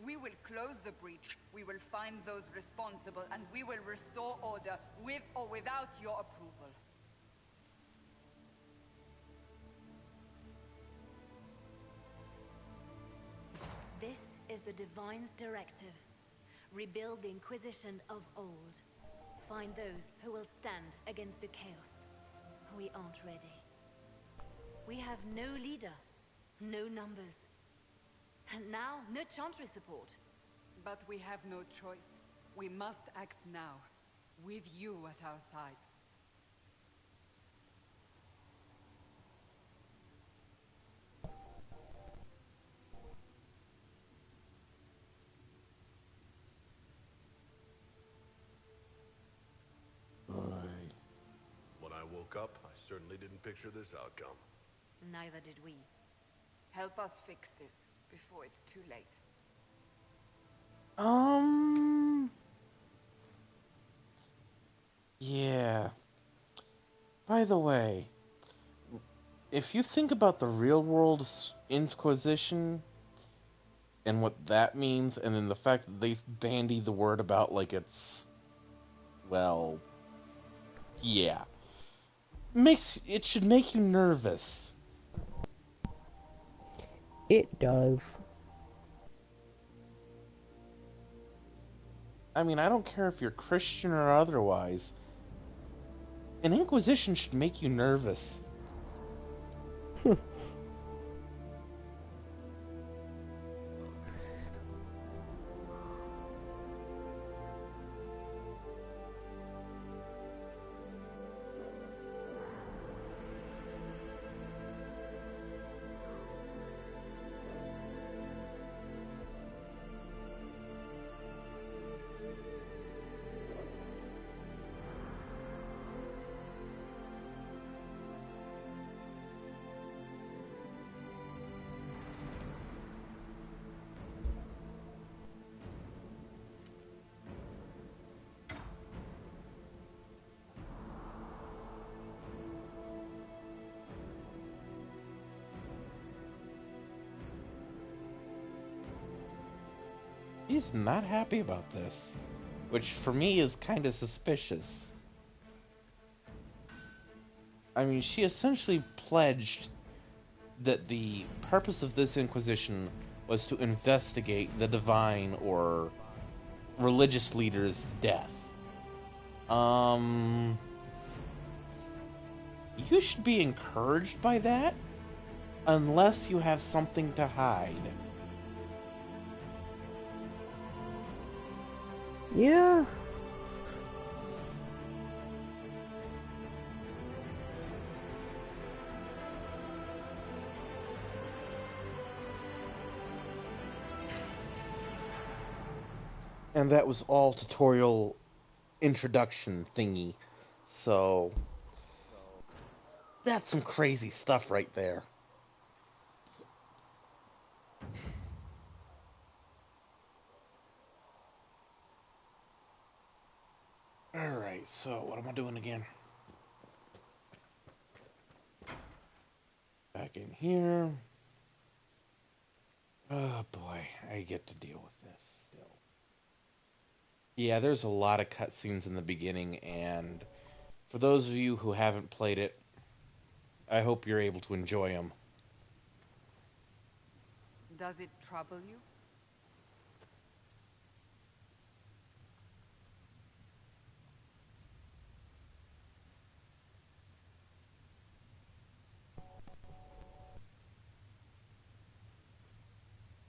We will close the breach, we will find those responsible, and we will restore order, with or without your approval. This is the Divine's directive. Rebuild the Inquisition of old. find those who will stand against the chaos. We aren't ready. We have no leader, no numbers, and now no Chantry support. But we have no choice. We must act now, with you at our side. When I woke up, I certainly didn't picture this outcome. Neither did we. Help us fix this before it's too late. Yeah. By the way, if you think about the real world Inquisition and what that means, and then the fact that they bandy the word about like it's, well, yeah, it should make you nervous. It does. I mean, I don't care if you're Christian or otherwise. An Inquisition should make you nervous. He's not happy about this, which for me is kind of suspicious. I mean, she essentially pledged that the purpose of this Inquisition was to investigate the divine or religious leader's death. You should be encouraged by that, unless you have something to hide. Yeah. And that was all tutorial introduction thingy. So that's some crazy stuff right there. Alright, so what am I doing again? Back in here. Oh boy, I get to deal with this still. Yeah, there's a lot of cutscenes in the beginning, and for those of you who haven't played it, I hope you're able to enjoy them. Does it trouble you?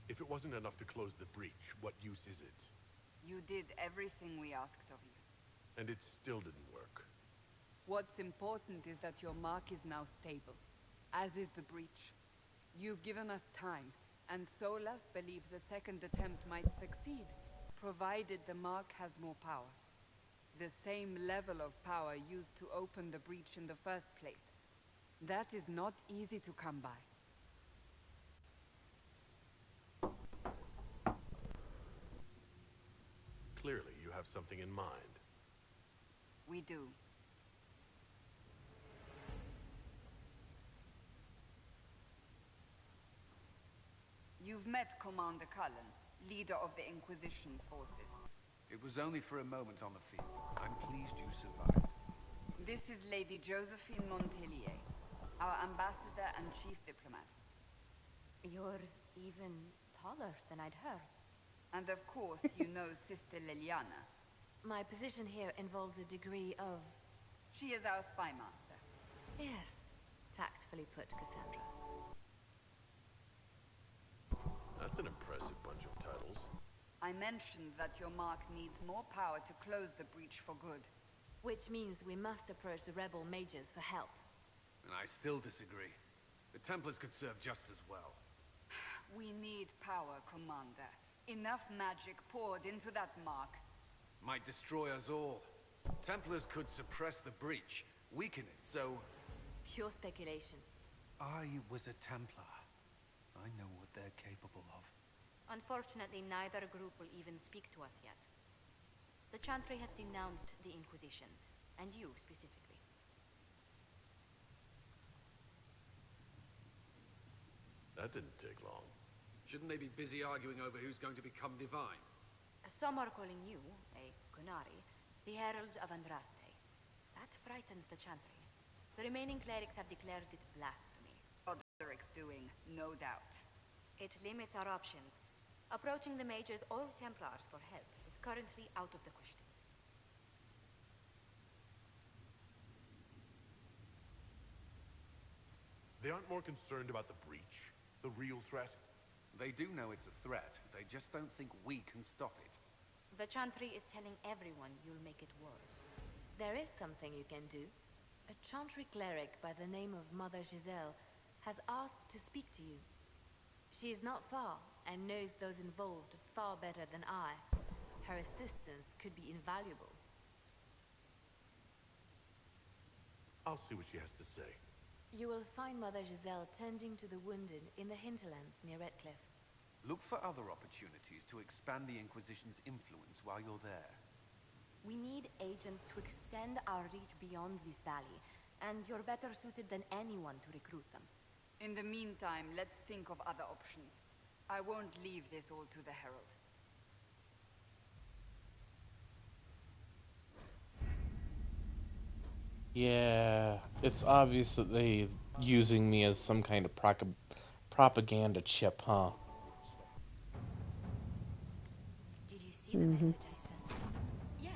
If it wasn't enough to close the breach, what use is it? You did everything we asked of you. And it still didn't work. What's important is that your mark is now stable, as is the breach. You've given us time, and Solas believes a second attempt might succeed, provided the mark has more power. The same level of power used to open the breach in the first place. That is not easy to come by. Clearly, you have something in mind. We do. You've met Commander Cullen, leader of the Inquisition's forces. It was only for a moment on the field. I'm pleased you survived. This is Lady Josephine Montelier, our ambassador and chief diplomat. You're even taller than I'd heard. And of course, you know Sister Liliana. My position here involves a degree of... She is our spy master. Yes, tactfully put, Cassandra. That's an impressive bunch of titles. I mentioned that your mark needs more power to close the breach for good. Which means we must approach the rebel mages for help. And I still disagree. The Templars could serve just as well. We need power, Commander. Enough magic poured into that mark. Might destroy us all. Templars could suppress the breach, weaken it, so... Pure speculation. I was a Templar. I know what they're capable of. Unfortunately, neither group will even speak to us yet. The Chantry has denounced the Inquisition, and you specifically. That didn't take long. Shouldn't they be busy arguing over who's going to become divine? Some are calling you, a Kunari, the Herald of Andraste. That frightens the Chantry. The remaining clerics have declared it blasphemy. Roderick's doing, no doubt. It limits our options. Approaching the mages or Templars for help is currently out of the question. They aren't more concerned about the breach, the real threat? They do know it's a threat. They just don't think we can stop it. The Chantry is telling everyone you'll make it worse. There is something you can do. A Chantry cleric by the name of Mother Giselle has asked to speak to you. She is not far and knows those involved far better than I. Her assistance could be invaluable. I'll see what she has to say. You will find Mother Giselle tending to the wounded in the hinterlands near Redcliffe. Look for other opportunities to expand the Inquisition's influence while you're there. We need agents to extend our reach beyond this valley, and you're better suited than anyone to recruit them. In the meantime, let's think of other options. I won't leave this all to the Herald. Yeah, it's obvious that they're using me as some kind of propaganda chip, huh? Did you see the message I sent? Yes.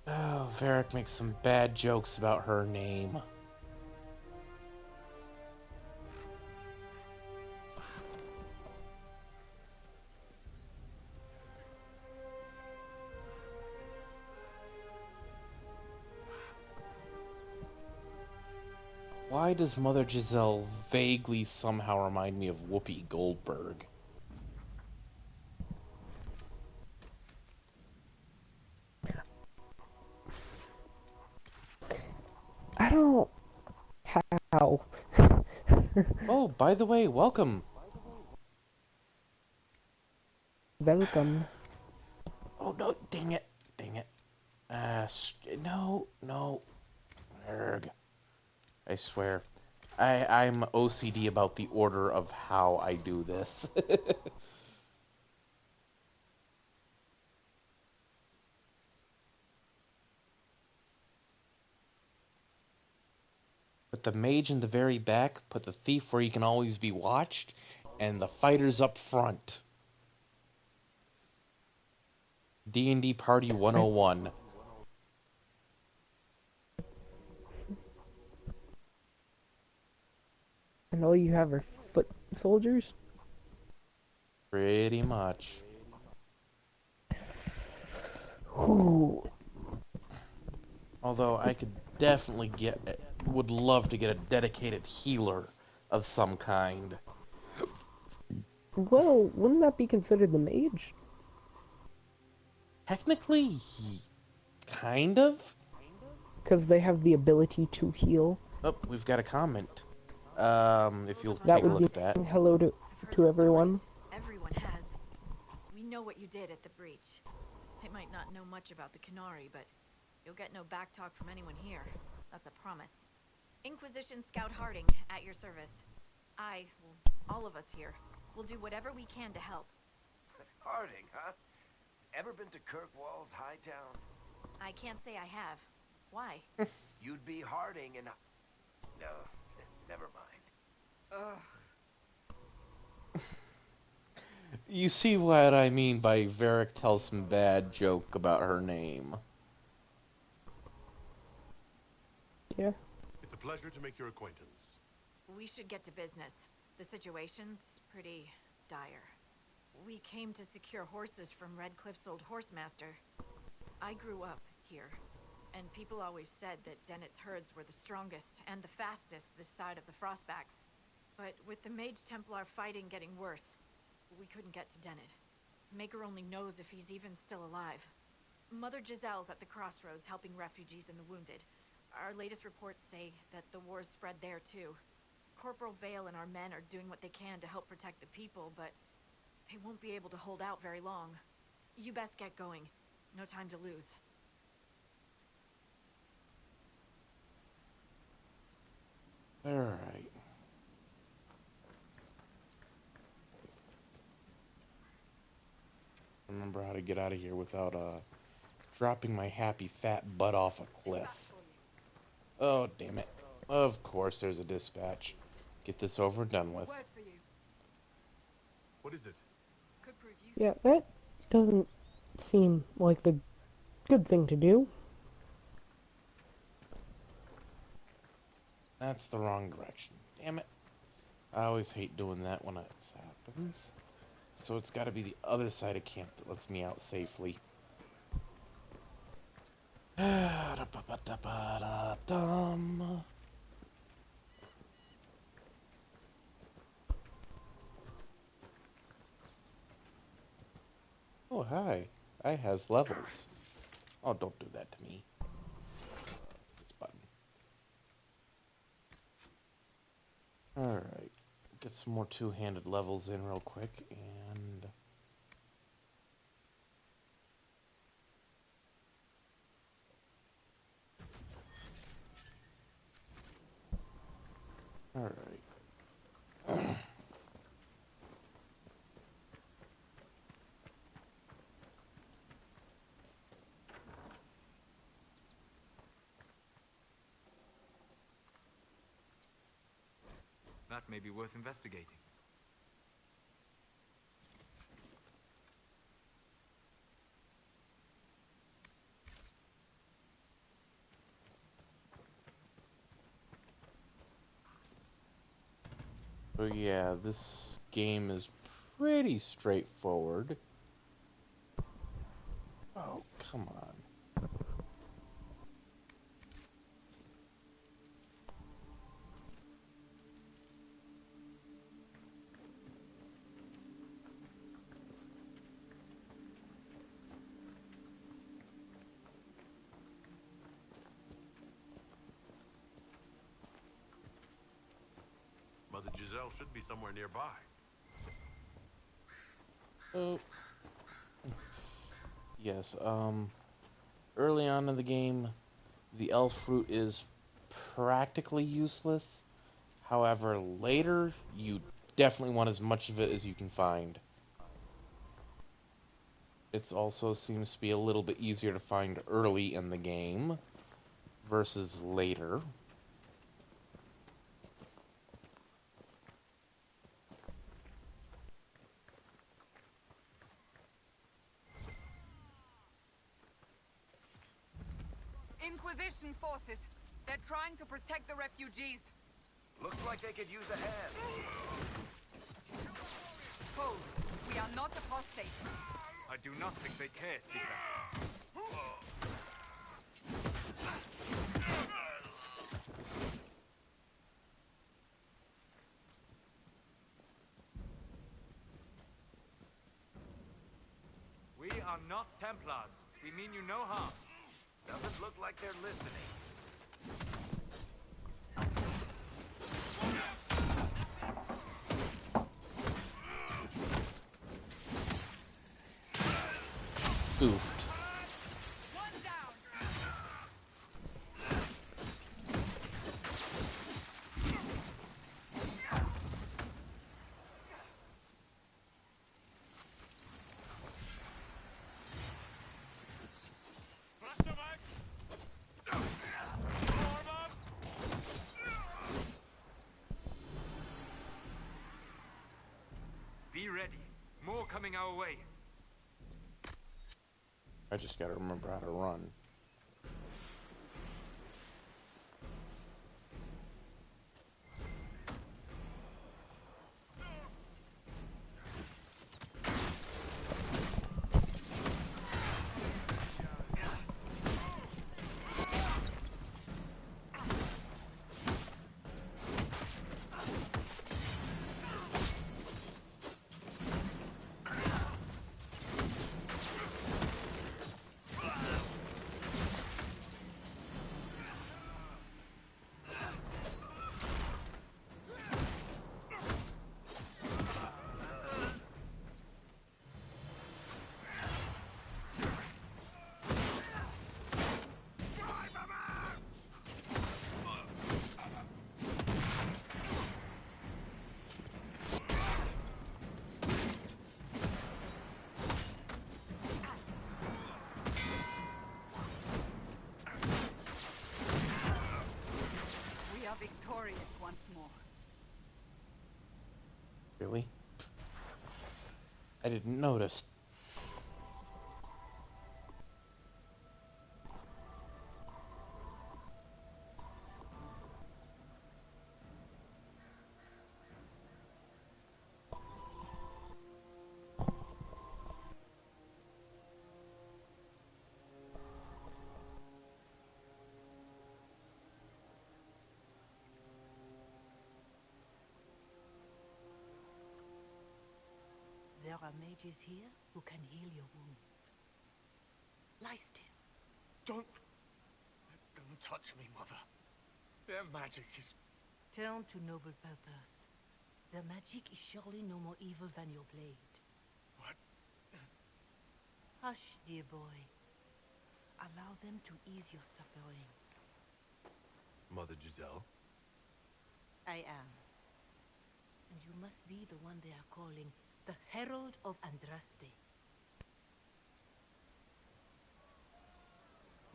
Oh, Varric makes some bad jokes about her name. Why does Mother Giselle vaguely somehow remind me of Whoopi Goldberg? I don't... How? Oh, by the way, welcome. Welcome. Oh, no, dang it. Dang it. No. Erg. I swear. I'm OCD about the order of how I do this. Put the mage in the very back, put the thief where he can always be watched, and the fighters up front. D&D Party 101. And all you have are foot soldiers? Pretty much. Ooh. Although I could definitely would love to get a dedicated healer of some kind. Well, wouldn't that be considered the mage? Technically, kind of. Because they have the ability to heal. Oh, we've got a comment. If you'll That take a would look be at that. hello to everyone. Everyone has. We know what you did at the breach. They might not know much about the Canary, but you'll get no backtalk from anyone here. That's a promise. Inquisition Scout Harding, at your service. All of us here, will do whatever we can to help. Harding, huh? Ever been to Kirkwall's Hightown? I can't say I have. Why? You'd be Harding and... No, never mind. Ugh. You see what I mean by Varric tells some bad joke about her name. Yeah. It's a pleasure to make your acquaintance. We should get to business. The situation's pretty dire. We came to secure horses from Redcliffe's old horsemaster. I grew up here, and people always said that Dennett's herds were the strongest and the fastest this side of the Frostbacks. But with the Mage Templar fighting getting worse, we couldn't get to Dennett. Maker only knows if he's even still alive. Mother Giselle's at the crossroads helping refugees and the wounded. Our latest reports say that the war's spread there too. Corporal Vale and our men are doing what they can to help protect the people, but they won't be able to hold out very long. You best get going. No time to lose. Alright. Remember how to get out of here without dropping my happy fat butt off a cliff. Oh, damn it. Of course there's a dispatch. Get this over and done with. What is it? Yeah, that doesn't seem like the good thing to do. That's the wrong direction. Damn it. I always hate doing that when it happens. So it's got to be the other side of camp that lets me out safely. Oh, hi. I has levels. Oh, don't do that to me. This button. Alright. Get some more two-handed levels in real quick, and... Alright. That may be worth investigating. So yeah, this game is pretty straightforward. Oh, come on. Mother Giselle should be somewhere nearby. Oh. Yes, early on in the game, the elf fruit is practically useless. However, later, you definitely want as much of it as you can find. It also seems to be a little bit easier to find early in the game versus later. Inquisition forces. They're trying to protect the refugees. Looks like they could use a hand. Hold. We are not apostate. I do not think they care, Seeker. We are not Templars. We mean you no harm. Doesn't look like they're listening. Goofed. One down. ready. More coming our way. I just gotta remember how to run. Victorious once more. Really? I didn't notice. There are mages here who can heal your wounds. Lie still. Don't touch me, Mother. Their magic is... Turn to noble purpose. Their magic is surely no more evil than your blade. What? Hush, dear boy. Allow them to ease your suffering. Mother Giselle? I am. And you must be the one they are calling the Herald of Andraste.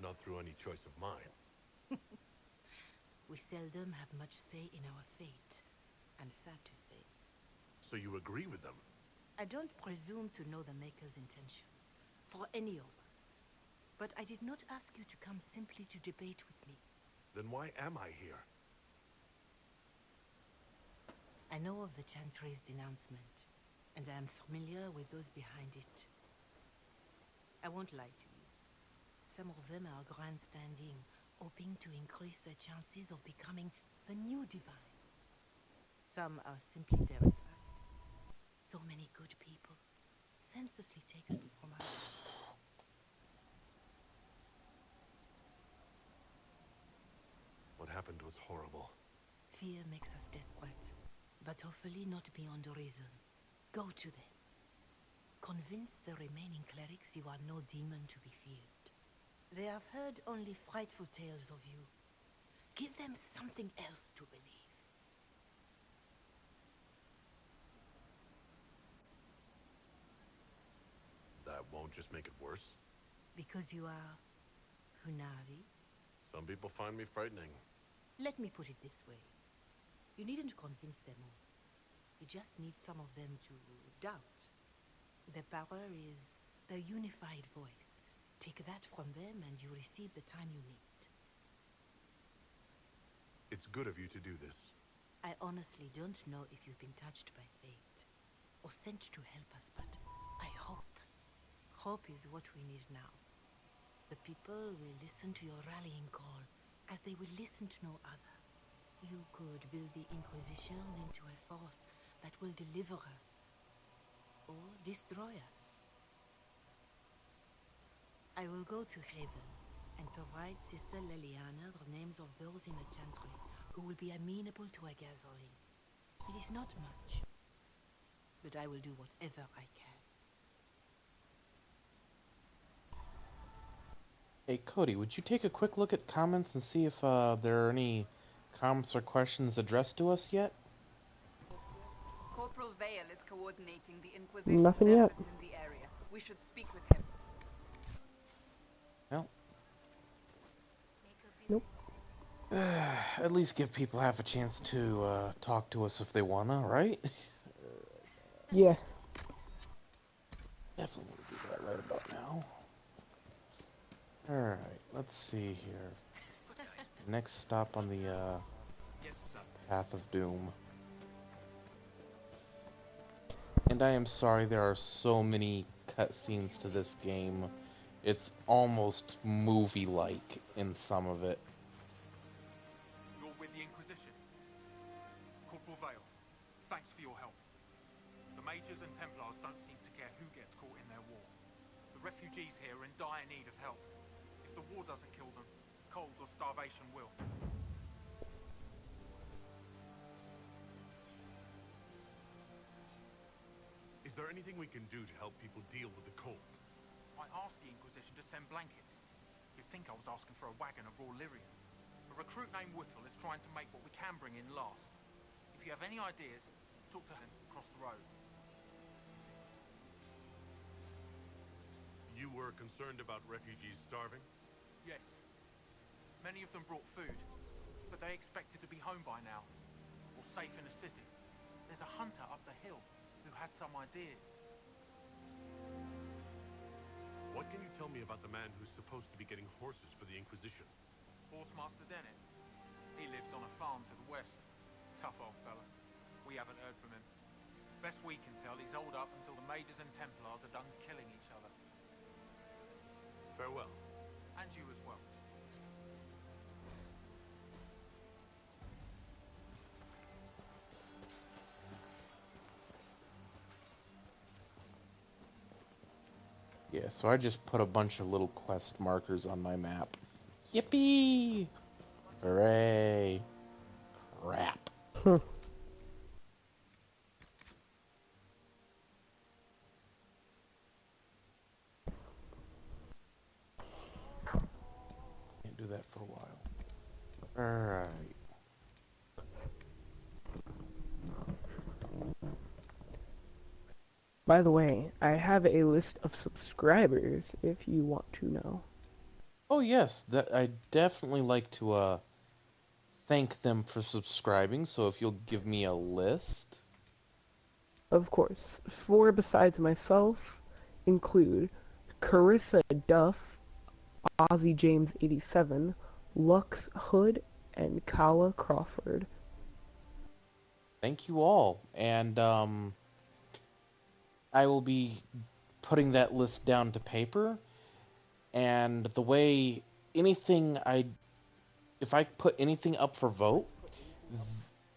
Not through any choice of mine. We seldom have much say in our fate. I'm sad to say. So you agree with them? I don't presume to know the Maker's intentions, for any of us. But I did not ask you to come simply to debate with me. Then why am I here? I know of the Chantry's denouncement, and I am familiar with those behind it. I won't lie to you. Some of them are grandstanding, hoping to increase their chances of becoming the new divine. Some are simply terrified. So many good people, senselessly taken from us. What happened was horrible. Fear makes us desperate, but hopefully not beyond reason. Go to them. Convince the remaining clerics you are no demon to be feared. They have heard only frightful tales of you. Give them something else to believe. That won't just make it worse? Because you are... Funari? Some people find me frightening. Let me put it this way. You needn't convince them all. You just need some of them to doubt. Their power is their unified voice. Take that from them and you receive the time you need. It's good of you to do this. I honestly don't know if you've been touched by fate, or sent to help us, but I hope. Hope is what we need now. The people will listen to your rallying call, as they will listen to no other. You could build the Inquisition into a force that will deliver us, or destroy us. I will go to Haven, and provide Sister Leliana the names of those in the Chantry who will be amenable to a gathering. It is not much, but I will do whatever I can. Hey Cody, would you take a quick look at comments and see if there are any comments or questions addressed to us yet? Corporal Vale is coordinating the Inquisition's Nothing yet. efforts in the area. We should speak with him. Well. Nope. At least give people half a chance to talk to us if they wanna, right? Yeah. Definitely want to do that right about now. Alright, let's see here. Next stop on the Path of Doom. And I am sorry there are so many cutscenes to this game. It's almost movie-like in some of it. You're with the Inquisition. Corporal Vale, thanks for your help. The Mages and Templars don't seem to care who gets caught in their war. The refugees here are in dire need of help. If the war doesn't kill them, cold or starvation will. Is there anything we can do to help people deal with the cold? I asked the Inquisition to send blankets. You'd think I was asking for a wagon of raw lyrium. A recruit named Whittle is trying to make what we can bring in last. If you have any ideas, talk to him across the road. You were concerned about refugees starving? Yes. Many of them brought food, but they expected to be home by now, or safe in a city. There's a hunter up the hill who has some ideas. What can you tell me about the man who's supposed to be getting horses for the Inquisition? Horsemaster Dennett. He lives on a farm to the west. Tough old fella. We haven't heard from him. Best we can tell, he's holed up until the Mages and Templars are done killing each other. Farewell. And you as well. Yeah, so I just put a bunch of little quest markers on my map. Yippee! Hooray! Crap. Huh. Can't do that for a while. Alright. By the way, I have a list of subscribers if you want to know. Oh yes, that I definitely like to thank them for subscribing, so if you'll give me a list. Of course, 4 besides myself include Carissa Duff, Ozzy James 87, Lux Hood, and Kala Crawford. Thank you all, and I will be putting that list down to paper, and the way if I put anything up for vote,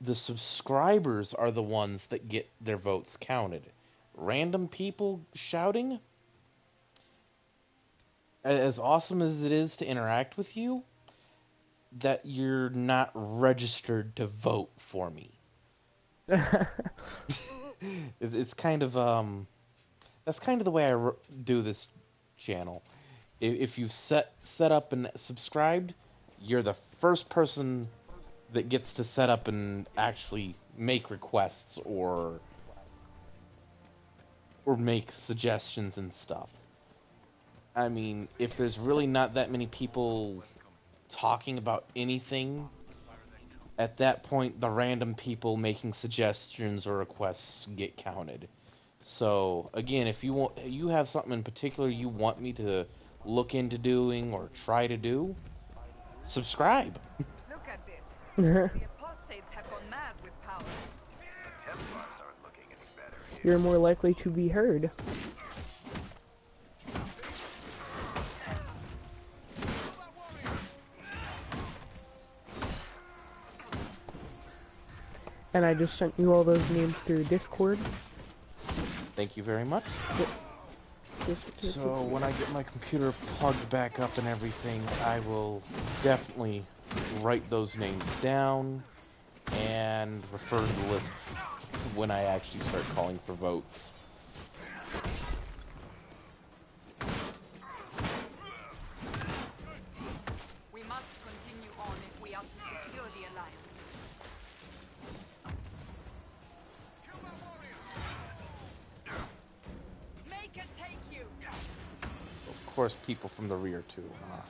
the subscribers are the ones that get their votes counted. Random people shouting, as awesome as it is to interact with you, that you're not registered to vote for me. It's kind of that's kind of the way I do this channel. If you've set up and subscribed, you're the first person that gets to set up and actually make requests or make suggestions and stuff. I mean, if there's really not that many people talking about anything, at that point the random people making suggestions or requests get counted. So again, if you have something in particular you want me to look into doing or try to do, subscribe. Look at this. The apostates have gone mad with power. The Templars aren't looking any better here. You're more likely to be heard. And I just sent you all those names through Discord. Thank you very much. So when I get my computer plugged back up and everything, I will definitely write those names down and refer to the list when I actually start calling for votes. We must continue on if we are to secure the alliance. Make it take you. Of course, people from the rear too, huh?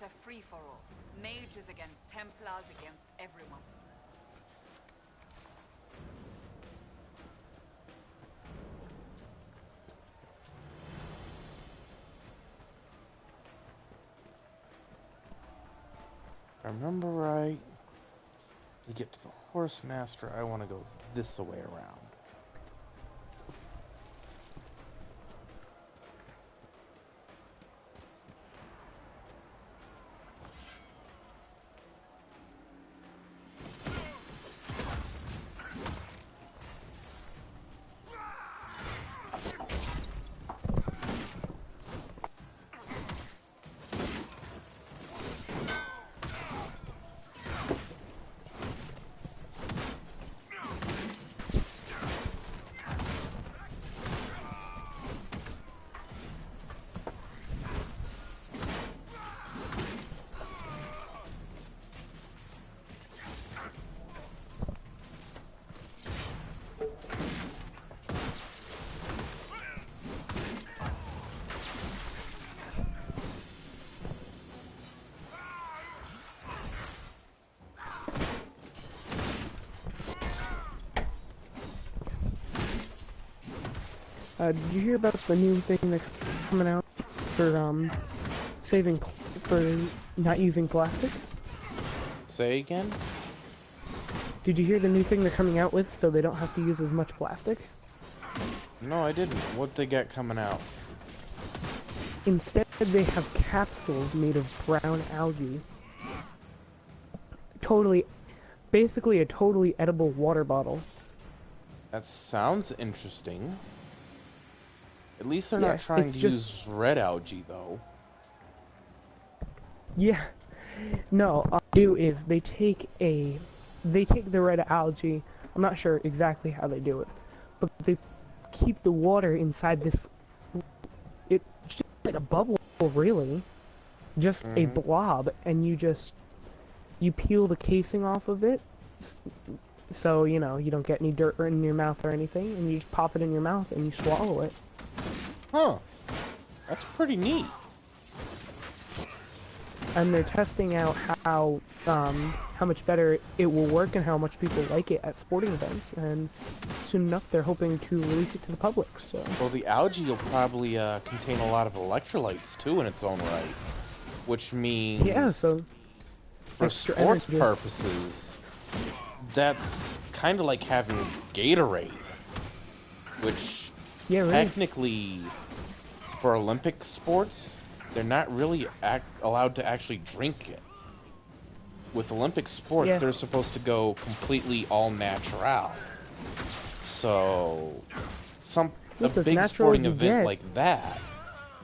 a free-for-all. Mages against Templars against everyone. If I remember right, to get to the Horse Master, I want to go this way around. Did you hear about the new thing that's coming out for for not using plastic? Say again? Did you hear the new thing they're coming out with so they don't have to use as much plastic? No, I didn't. What they got coming out? Instead, they have capsules made of brown algae. Basically a totally edible water bottle. That sounds interesting. At least they're Yeah, not trying it's to just- use red algae, though. Yeah. No, what they do is they take the red algae. I'm not sure exactly how they do it, but they keep the water inside this. It's just like a bubble, really, just a blob, and you peel the casing off of it, so you don't get any dirt in your mouth or anything, and you just pop it in your mouth and you swallow it. Huh. That's pretty neat. And they're testing out how much better it will work and how much people like it at sporting events, and soon enough they're hoping to release it to the public. So Well, the algae will probably contain a lot of electrolytes too in its own right, which means so for extra sports energy. purposes, that's kind of like having Gatorade, which technically for Olympic sports, they're not really allowed to actually drink it. With Olympic sports, they're supposed to go completely all natural. So, a big sporting event like that's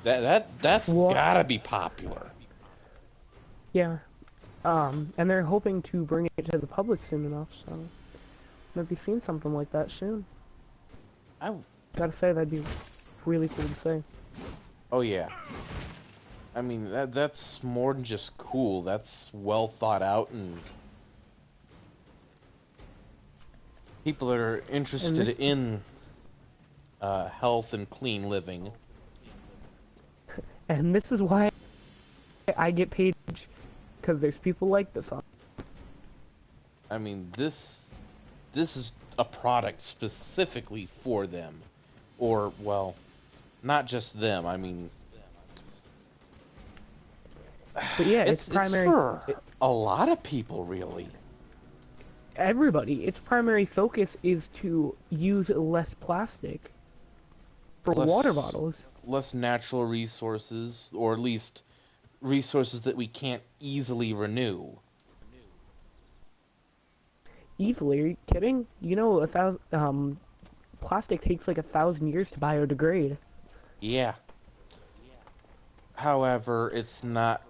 gotta be popular. Yeah, and they're hoping to bring it to the public soon enough. So maybe seeing something like that soon. I gotta say that'd be really cool to say. Oh yeah. I mean, that's more than just cool. That's well thought out, and people that are interested in health and clean living. And this is why I get paid, because there's people like this on. I mean, this is a product specifically for them, or well, not just them. I mean. But yeah, it's primary. For a lot of people, really. Everybody. Its primary focus is to use less plastic for water bottles. Less natural resources, or at least resources that we can't easily renew. Easily? Are you kidding? You know, plastic takes like 1,000 years to biodegrade. Yeah. However, it's not.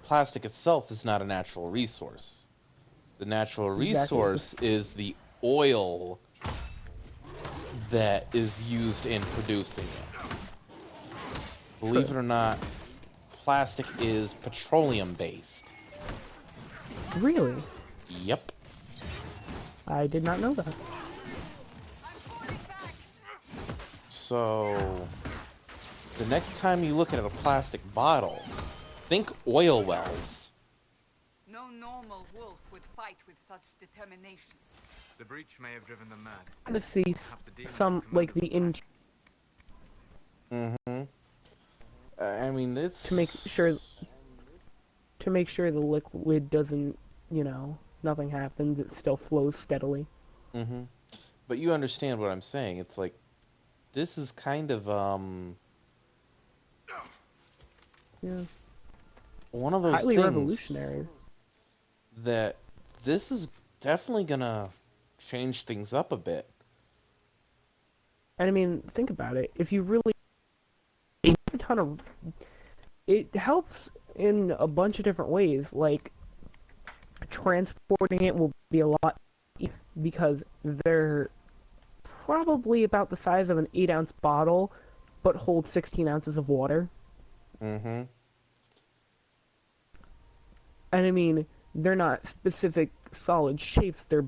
Plastic itself is not a natural resource. The natural resource is the oil that is used in producing it. Believe it or not, plastic is petroleum based. Really? Yep. I did not know that. So, the next time you look at a plastic bottle, think oil wells. wolf would fight with such determination. The breach may have driven them mad. I want to see Perhaps a demon some, could like, command the in Mm-hmm. I mean, it's... to make sure the liquid doesn't, you know, nothing happens, it still flows steadily. Mm-hmm. But you understand what I'm saying. It's like, this is kind of, Yeah. one of those highly things revolutionary. that this is definitely gonna change things up a bit. And I mean, think about it. If you really... It has a ton of... It helps in a bunch of different ways. Like, transporting it will be a lot easier because they're probably about the size of an 8-ounce bottle, but hold 16 ounces of water. Mm-hmm. And I mean, they're not specific solid shapes, they're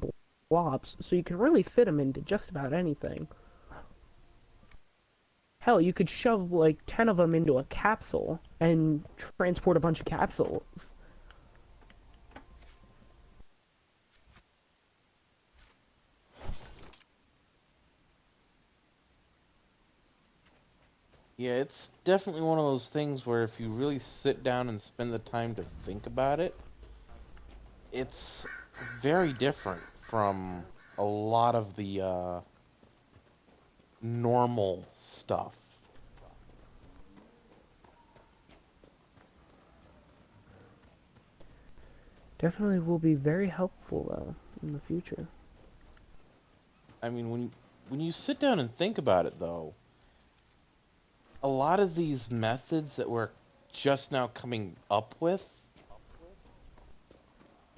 blobs, so you can really fit them into just about anything. Hell, you could shove like 10 of them into a capsule and transport a bunch of capsules. Yeah, it's definitely one of those things where if you really sit down and spend the time to think about it, it's very different from a lot of the normal stuff. Definitely will be very helpful though in the future. I mean, when you sit down and think about it though, a lot of these methods that we're just now coming up with,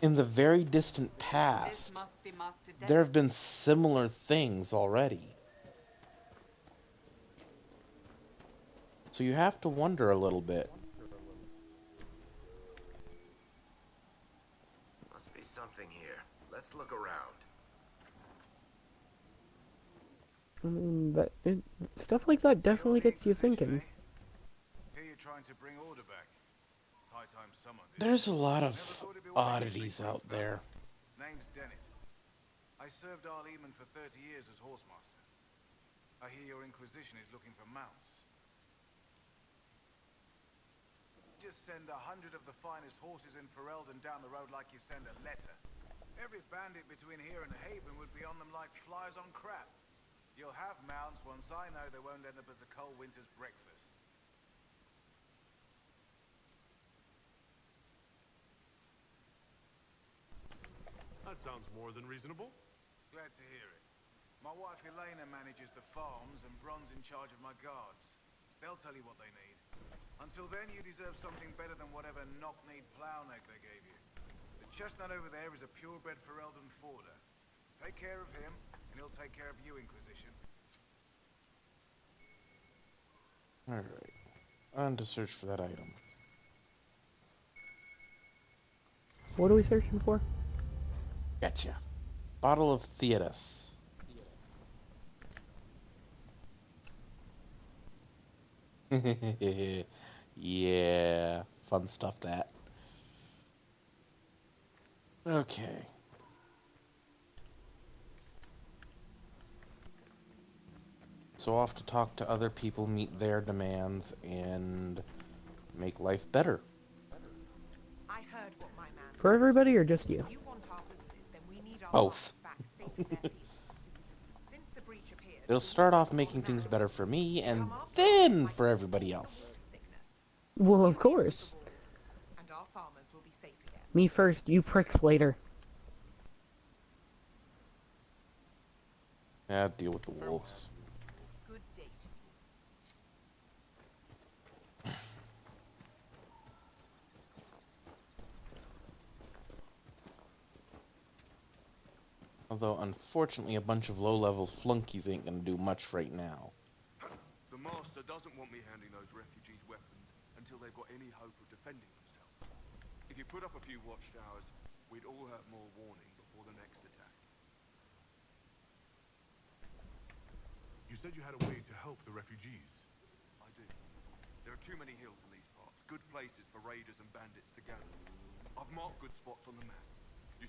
in the very distant past, there have been similar things already. So you have to wonder a little bit. Must be something here. Let's look around. I mean, stuff like that definitely gets you thinking. Here you're trying to bring order back. High time someone did. There's a lot of oddities out there. Name's Dennett. I served Arleman for 30 years as horsemaster. I hear your Inquisition is looking for mounts. Just send 100 of the finest horses in Ferelden down the road like you send a letter. Every bandit between here and Haven would be on them like flies on crap. You'll have mounts once I know they won't end up as a cold winter's breakfast. That sounds more than reasonable. Glad to hear it. My wife Elena manages the farms and Bron's in charge of my guards. They'll tell you what they need. Until then, you deserve something better than whatever knock-kneed plow neck they gave you. The chestnut over there is a purebred Ferelden forder. Take care of him, and he'll take care of you, Inquisition. Alright. On to search for that item. What are we searching for? Gotcha. Bottle of Theodus. Yeah, fun stuff that. Okay. So off to talk to other people, meet their demands, and make life better. I heard what my man For everybody or just you? If you want our horses, then we need our Both. back safe in their fields. Since the breach appeared, It'll start off making things better for me, and then for everybody else. Well, of course. and our farmers will be safe again. Me first, you pricks later. Yeah, deal with the wolves. Good day to you. Although, unfortunately, a bunch of low-level flunkies ain't gonna do much right now. The Master doesn't want me handing those refugees weapons until they've got any hope of defending themselves. If you put up a few watchtowers, we'd all have more warning before the next attack. You said you had a way to help the refugees. I do. There are too many hills in these parts, good places for raiders and bandits to gather. I've marked good spots on the map.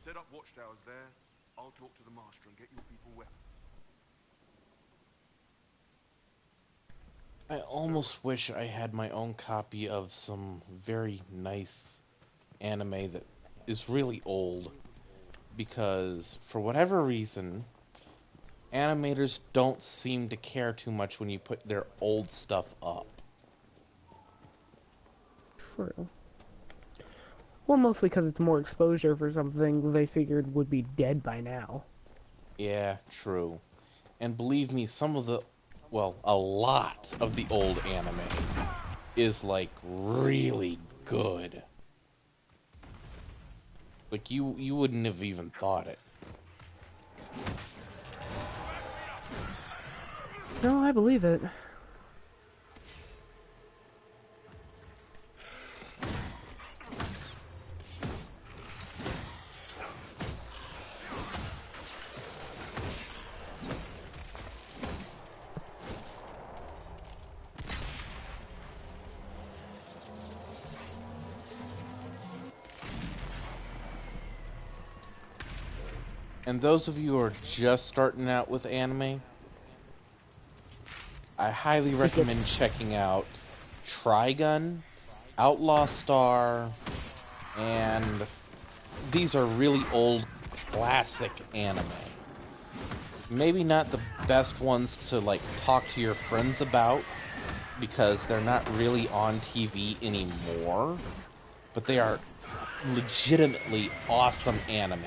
set up watchtowers there, I'll talk to the Master and get your people weapons. I almost wish I had my own copy of some very nice anime that is really old, because for whatever reason, animators don't seem to care too much when you put their old stuff up. True. Well, mostly because it's more exposure for something they figured would be dead by now. Yeah, true. And believe me, some of the, well, a lot of the old anime is, like, really good. Like, you wouldn't have even thought it. No, I believe it. And those of you who are just starting out with anime, I highly recommend checking out Trigun, Outlaw Star, and these are really old classic anime. Maybe not the best ones to, like, talk to your friends about, because they're not really on TV anymore, but they are legitimately awesome anime.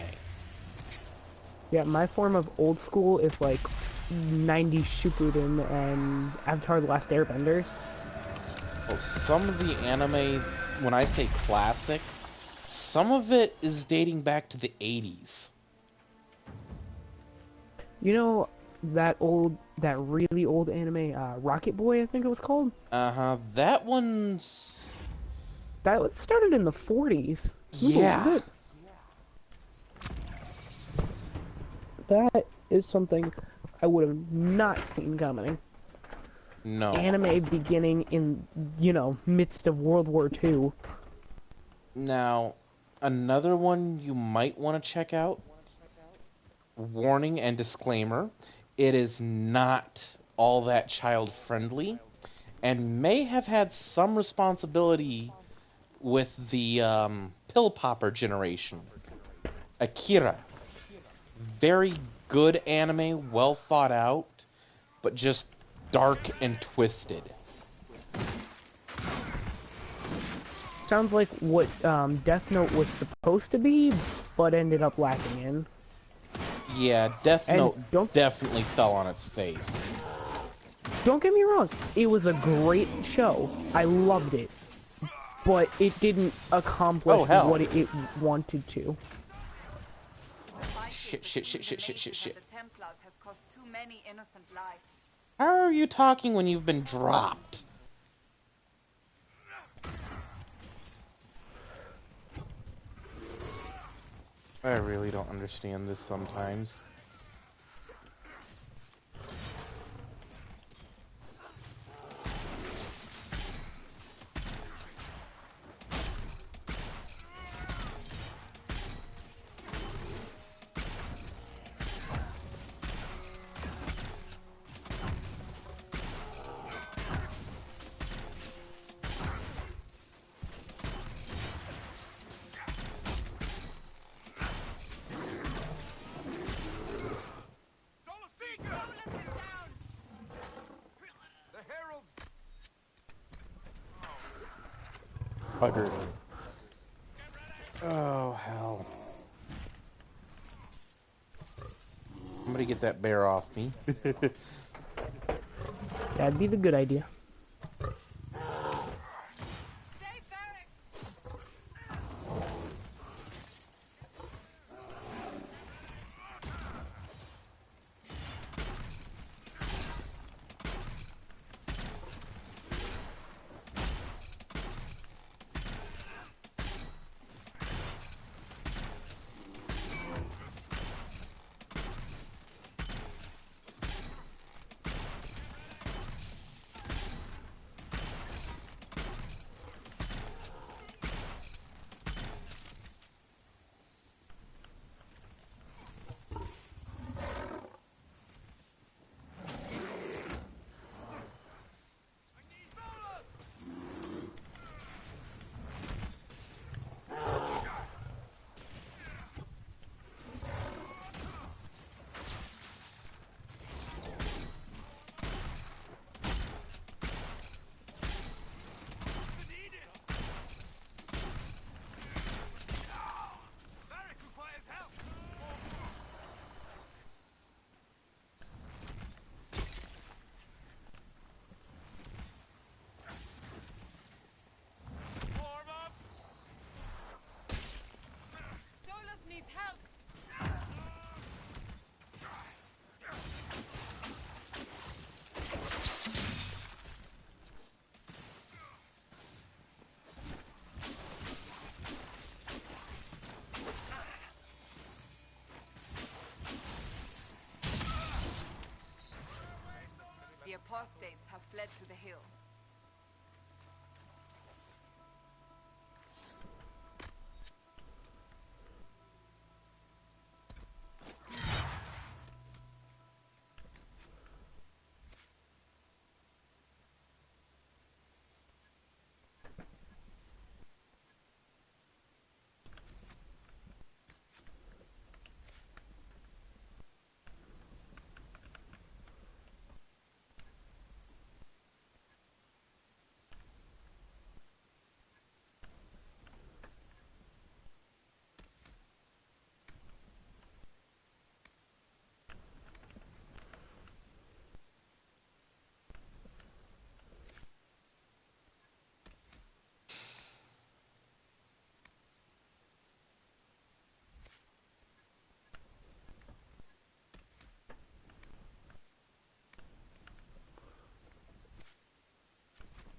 Yeah, my form of old school is like 90s Shippuden and Avatar The Last Airbender. Well, some of the anime, when I say classic, some of it is dating back to the 80s. You know that really old anime, Rocket Boy, I think it was called? Uh-huh, that one's... That started in the 40s. Yeah. That is something I would have not seen coming. No. Anime beginning in, midst of World War II. Now, another one you might want to check out, warning and disclaimer, it is not all that child-friendly, and may have had some responsibility with the pill popper generation. Akira. Very good anime, well thought out, but just dark and twisted. Sounds like what Death Note was supposed to be, but ended up lacking in. Yeah, Death Note definitely fell on its face. Don't get me wrong, it was a great show. I loved it. But it didn't accomplish what it wanted to. Shit. The Templars has cost too many innocent lives. How are you talking when you've been dropped? I really don't understand this sometimes. Bugger. Oh, hell. I'm gonna get that bear off me. That'd be the good idea. needs help. The apostates have fled to the hills.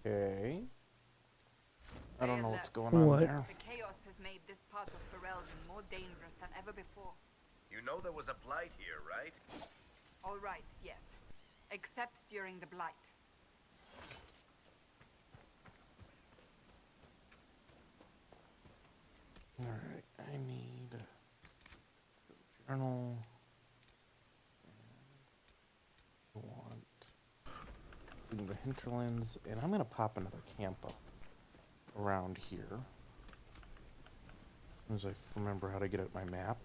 Okay. I don't know what's going on there. The chaos has made this part of Ferelden more dangerous than ever before. You know there was a blight here, right? All right, yes. Except during the Blight. Alright, I need a journal. I want the hinterlands, and I'm gonna pop another camp up around here. As soon as I remember how to get at my map.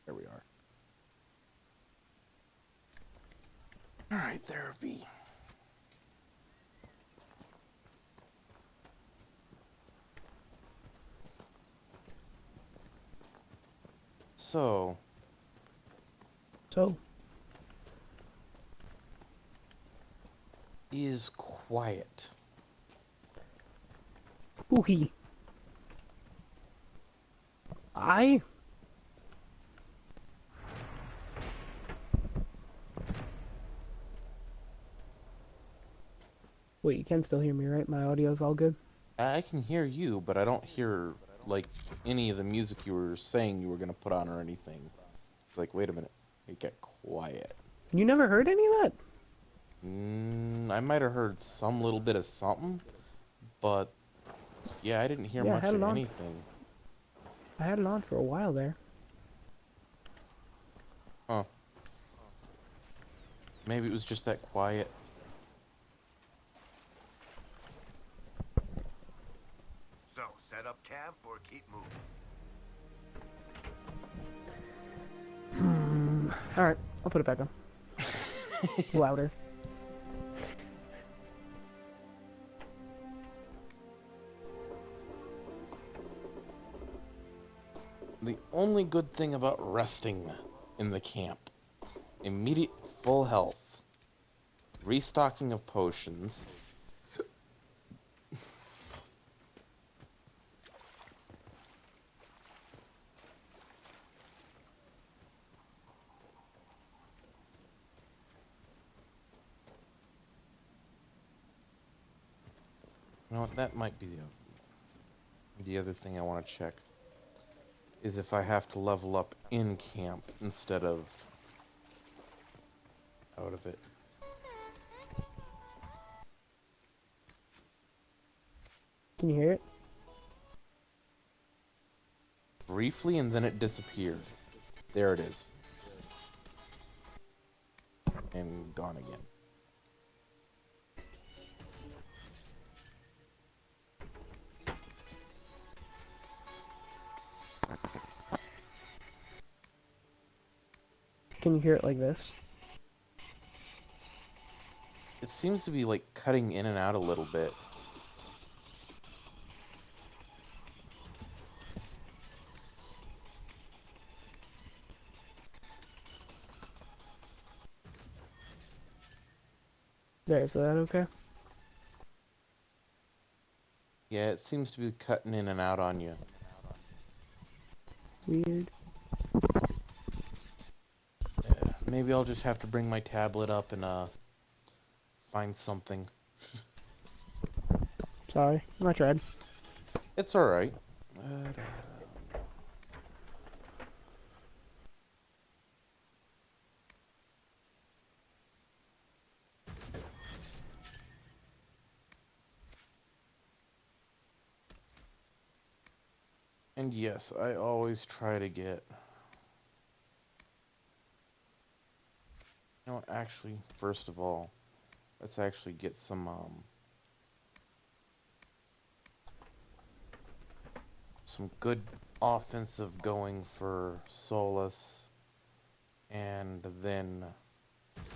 There we are. Alright, there it be. So. Is quiet. Ooh-hee. Wait, you can still hear me, right? My audio's all good? I can hear you, but I don't hear, like, any of the music you were saying you were gonna put on or anything. It's like, wait a minute. It got quiet. You never heard any of that? I might have heard some little bit of something, but yeah, I didn't hear much of anything. I had it on for a while there. Huh. Maybe it was just that quiet. So, set up camp or keep moving? Alright, I'll put it back on. Louder. The only good thing about resting in the camp, immediate full health, restocking of potions, you know what, that might be the other thing I want to check. Is if I have to level up in camp instead of out of it. Can you hear it? Briefly, and then it disappeared. There it is. And gone again. Can you hear it like this? It seems to be like cutting in and out a little bit. There, is that okay? Yeah, Yeah, it seems to be cutting in and out on you. Weird. Yeah, maybe I'll just have to bring my tablet up and find something. Sorry, I tried. It's alright. And yes, I always try to get... You know what, actually, first of all, let's actually get some good offensive going for Solus, and then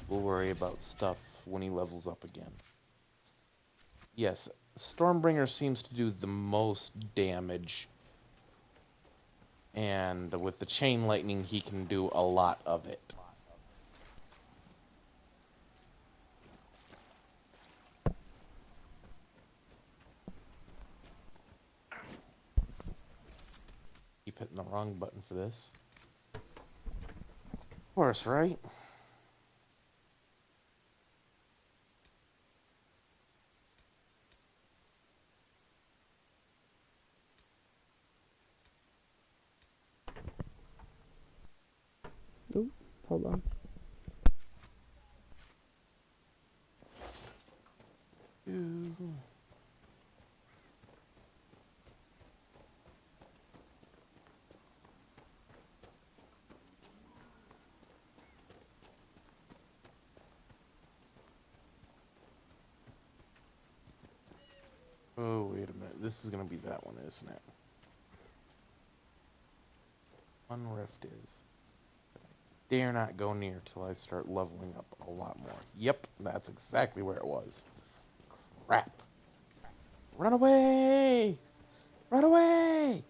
we'll worry about stuff when he levels up again. Yes, Stormbringer seems to do the most damage, and with the Chain Lightning he can do a lot of it. Keep hitting the wrong button for this. Of course, right? Oop, hold on. Oh, wait a minute. This is gonna be that one, isn't it? One rift is. Dare not go near till I start leveling up a lot more. Yep, that's exactly where it was. Crap. Run away! Run away!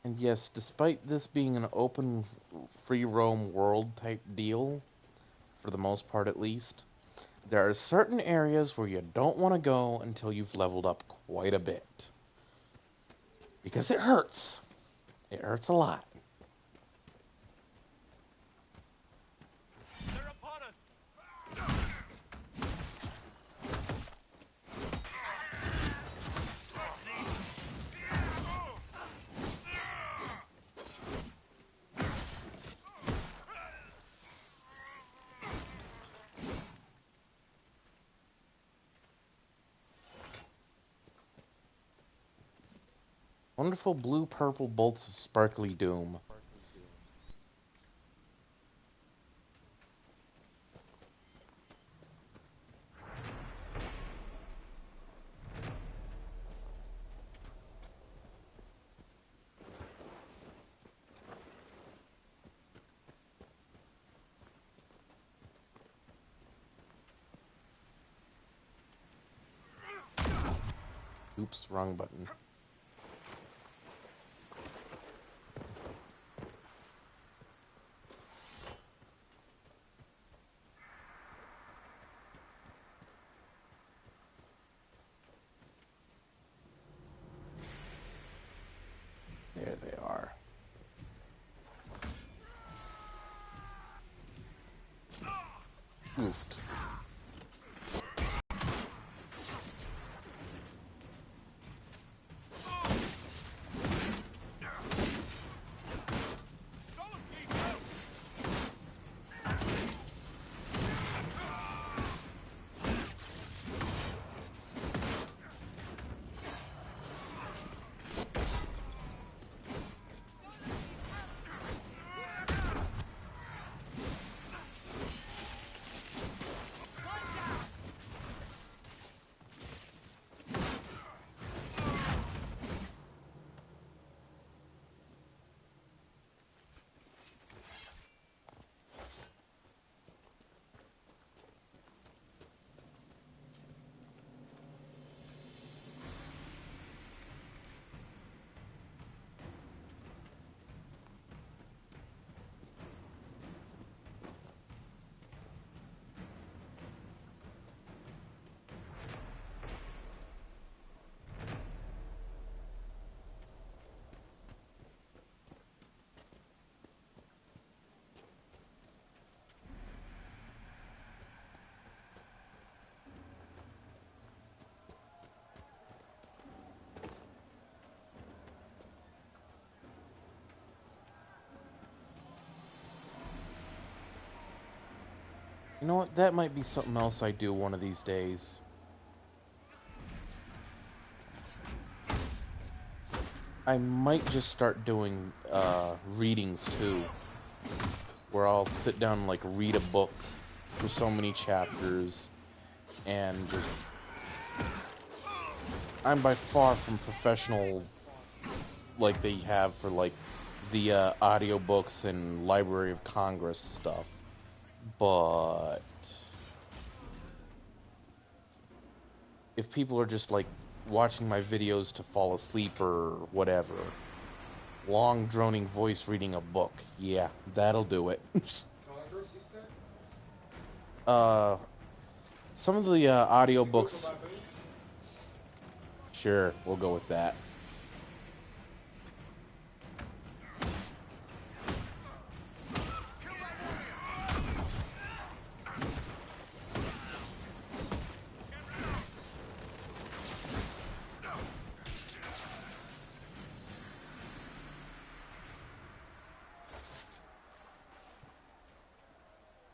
And yes, despite this being an open, free roam world type deal, for the most part at least, there are certain areas where you don't want to go until you've leveled up quite a bit. Because it hurts. It hurts a lot. They're upon us! Wonderful blue-purple bolts of sparkly doom. Oops, wrong button. There they are. Oofed. You know what? That might be something else I do one of these days. I might just start doing readings too, where I'll sit down and like read a book for so many chapters, and just I'm by far from professional like they have for like the audiobooks and Library of Congress stuff, but if people are just like watching my videos to fall asleep or whatever, long droning voice reading a book, yeah, that'll do it. Some of the audiobooks, sure, we'll go with that.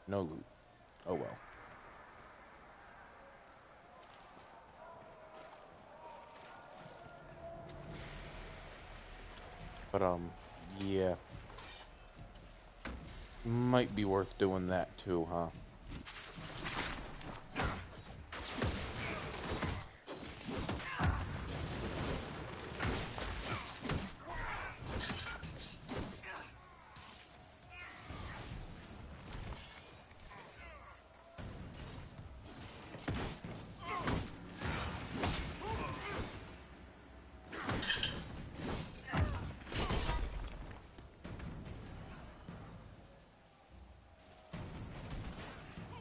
No loot. Oh well. But, yeah. Might be worth doing that too, huh?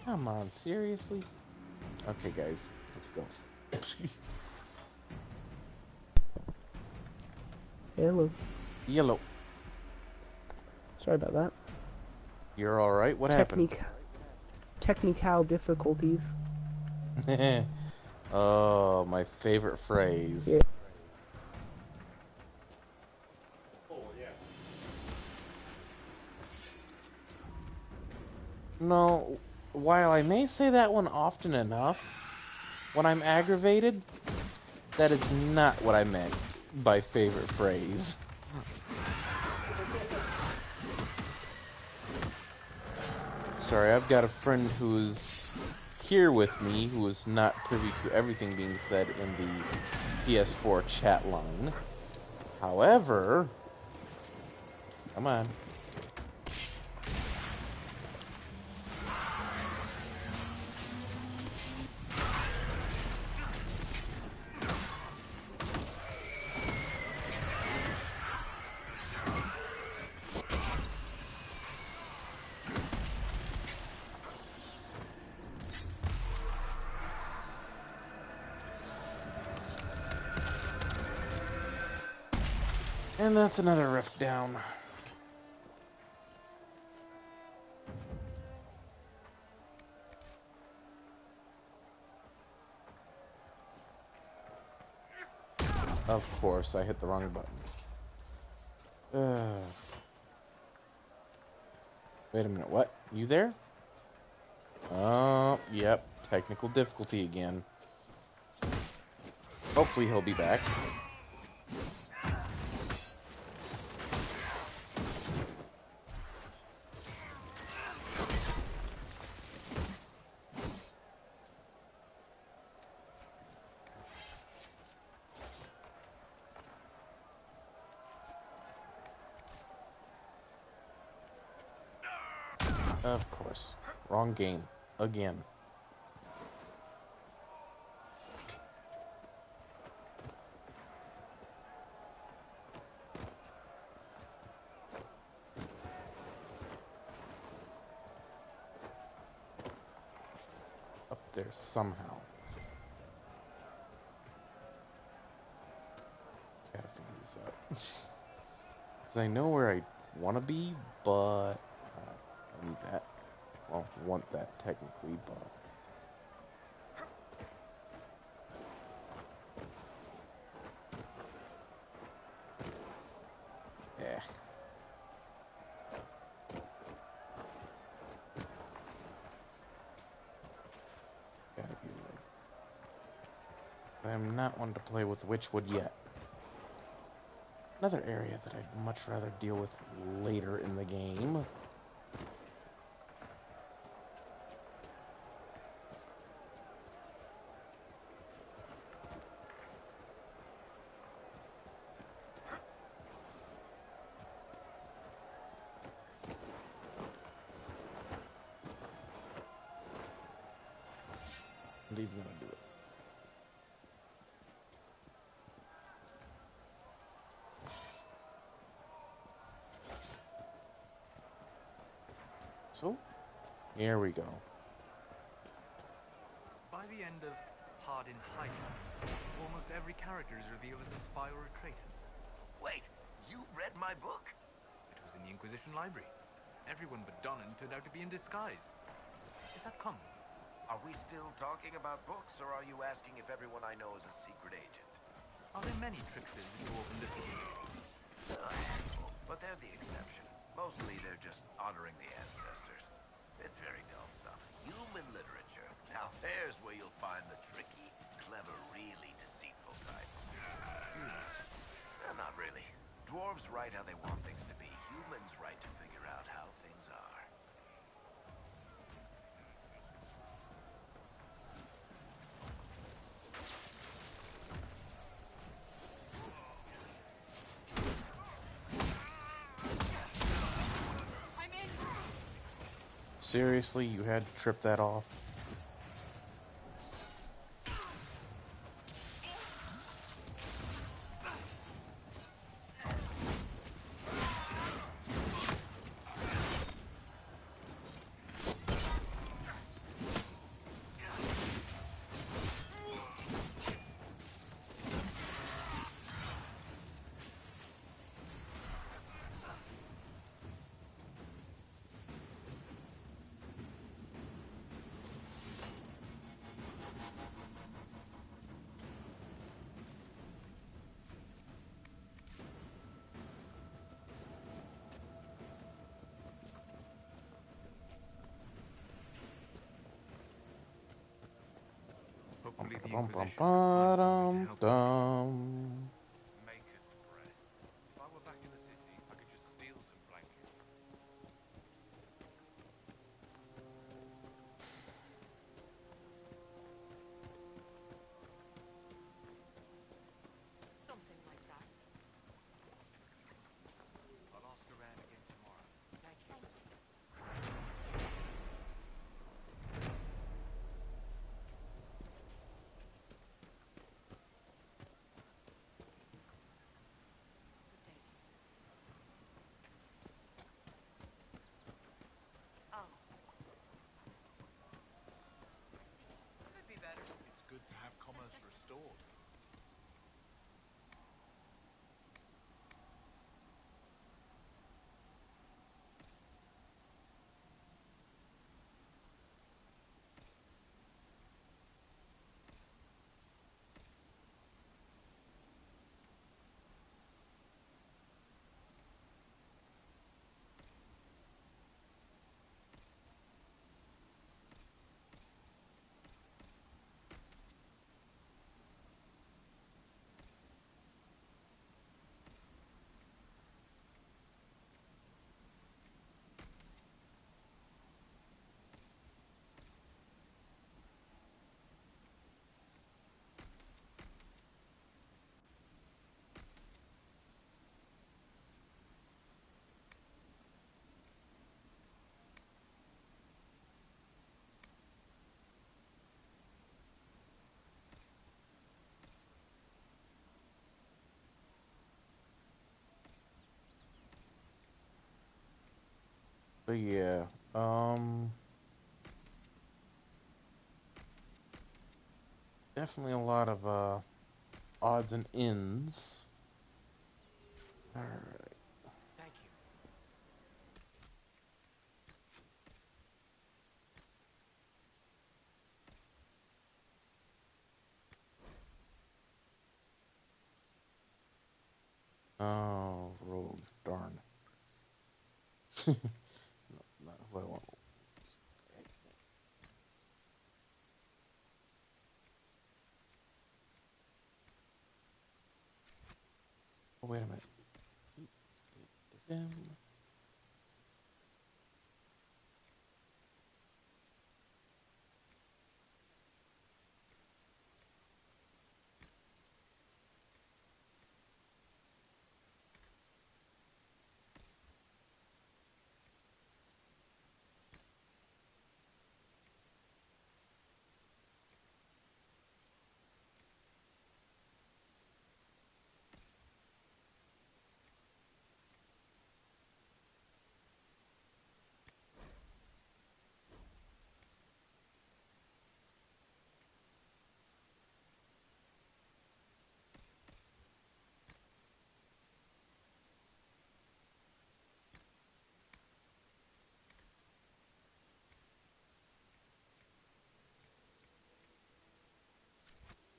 Come on, seriously? Okay, guys, let's go. Hello. Yellow. Sorry about that. You're alright? What happened? Technical difficulties. Oh, my favorite phrase. Yeah. No, while I may say that one often enough, when I'm aggravated, that is not what I meant by favorite phrase. Sorry, I've got a friend who's here with me who is not privy to everything being said in the PS4 chat line. However, come on. And that's another rift down. Of course, I hit the wrong button. Wait a minute, what? You there? Oh, yep. Technical difficulty again. Hopefully he'll be back. Of course. Wrong game. Again. Up there somehow. Gotta figure this out. So I know where I want to be, but I need that. Well, want that technically, but yeah. I'm not one to play with Witchwood yet. Another area that I'd much rather deal with later in the game. I'm even gonna do it. So, here we go. By the end of Hard in Highland, almost every character is revealed as a spy or a traitor. Wait, you read my book? It was in the Inquisition library. Everyone but Donnan turned out to be in disguise. Is that common? Are we still talking about books, or are you asking if everyone I know is a secret agent? Are there many tricksters in Dwarven discipline? A handful, but they're the exception. Mostly they're just honoring the ancestors. It's very dull stuff. Human literature. Now there's where you'll find the tricky, clever, really deceitful type. Not really. Dwarves write how they want things to be. Humans write to figure out how things are. Seriously, you had to trip that off? Hopefully the Bum, Inquisition bum, can find somebody to help us. dum. Maker's breath. If I were back in the city, I could just steal some blankets. Something like that. I'll ask around again tomorrow. Thank you. Good day to you. Oh. Could be better. It's good to have commerce restored. But yeah, definitely a lot of odds and ends. Alright. Thank you. Oh, rogue, darn. No, not who I want. Oh, wait a minute.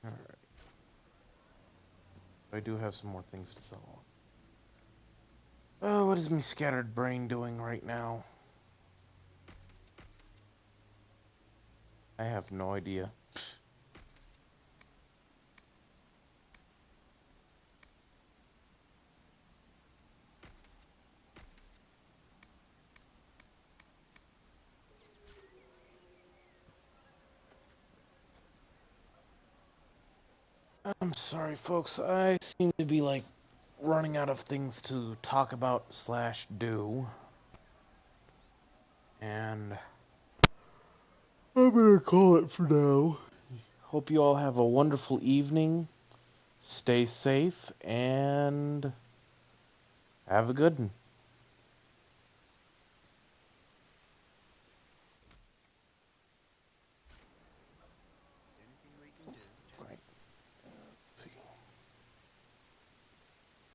Alright. I do have some more things to solve. Oh, what is my scattered brain doing right now? I have no idea. I'm sorry, folks. I seem to be, like, running out of things to talk about slash do. And I'm gonna call it for now. Hope you all have a wonderful evening. Stay safe and have a good one.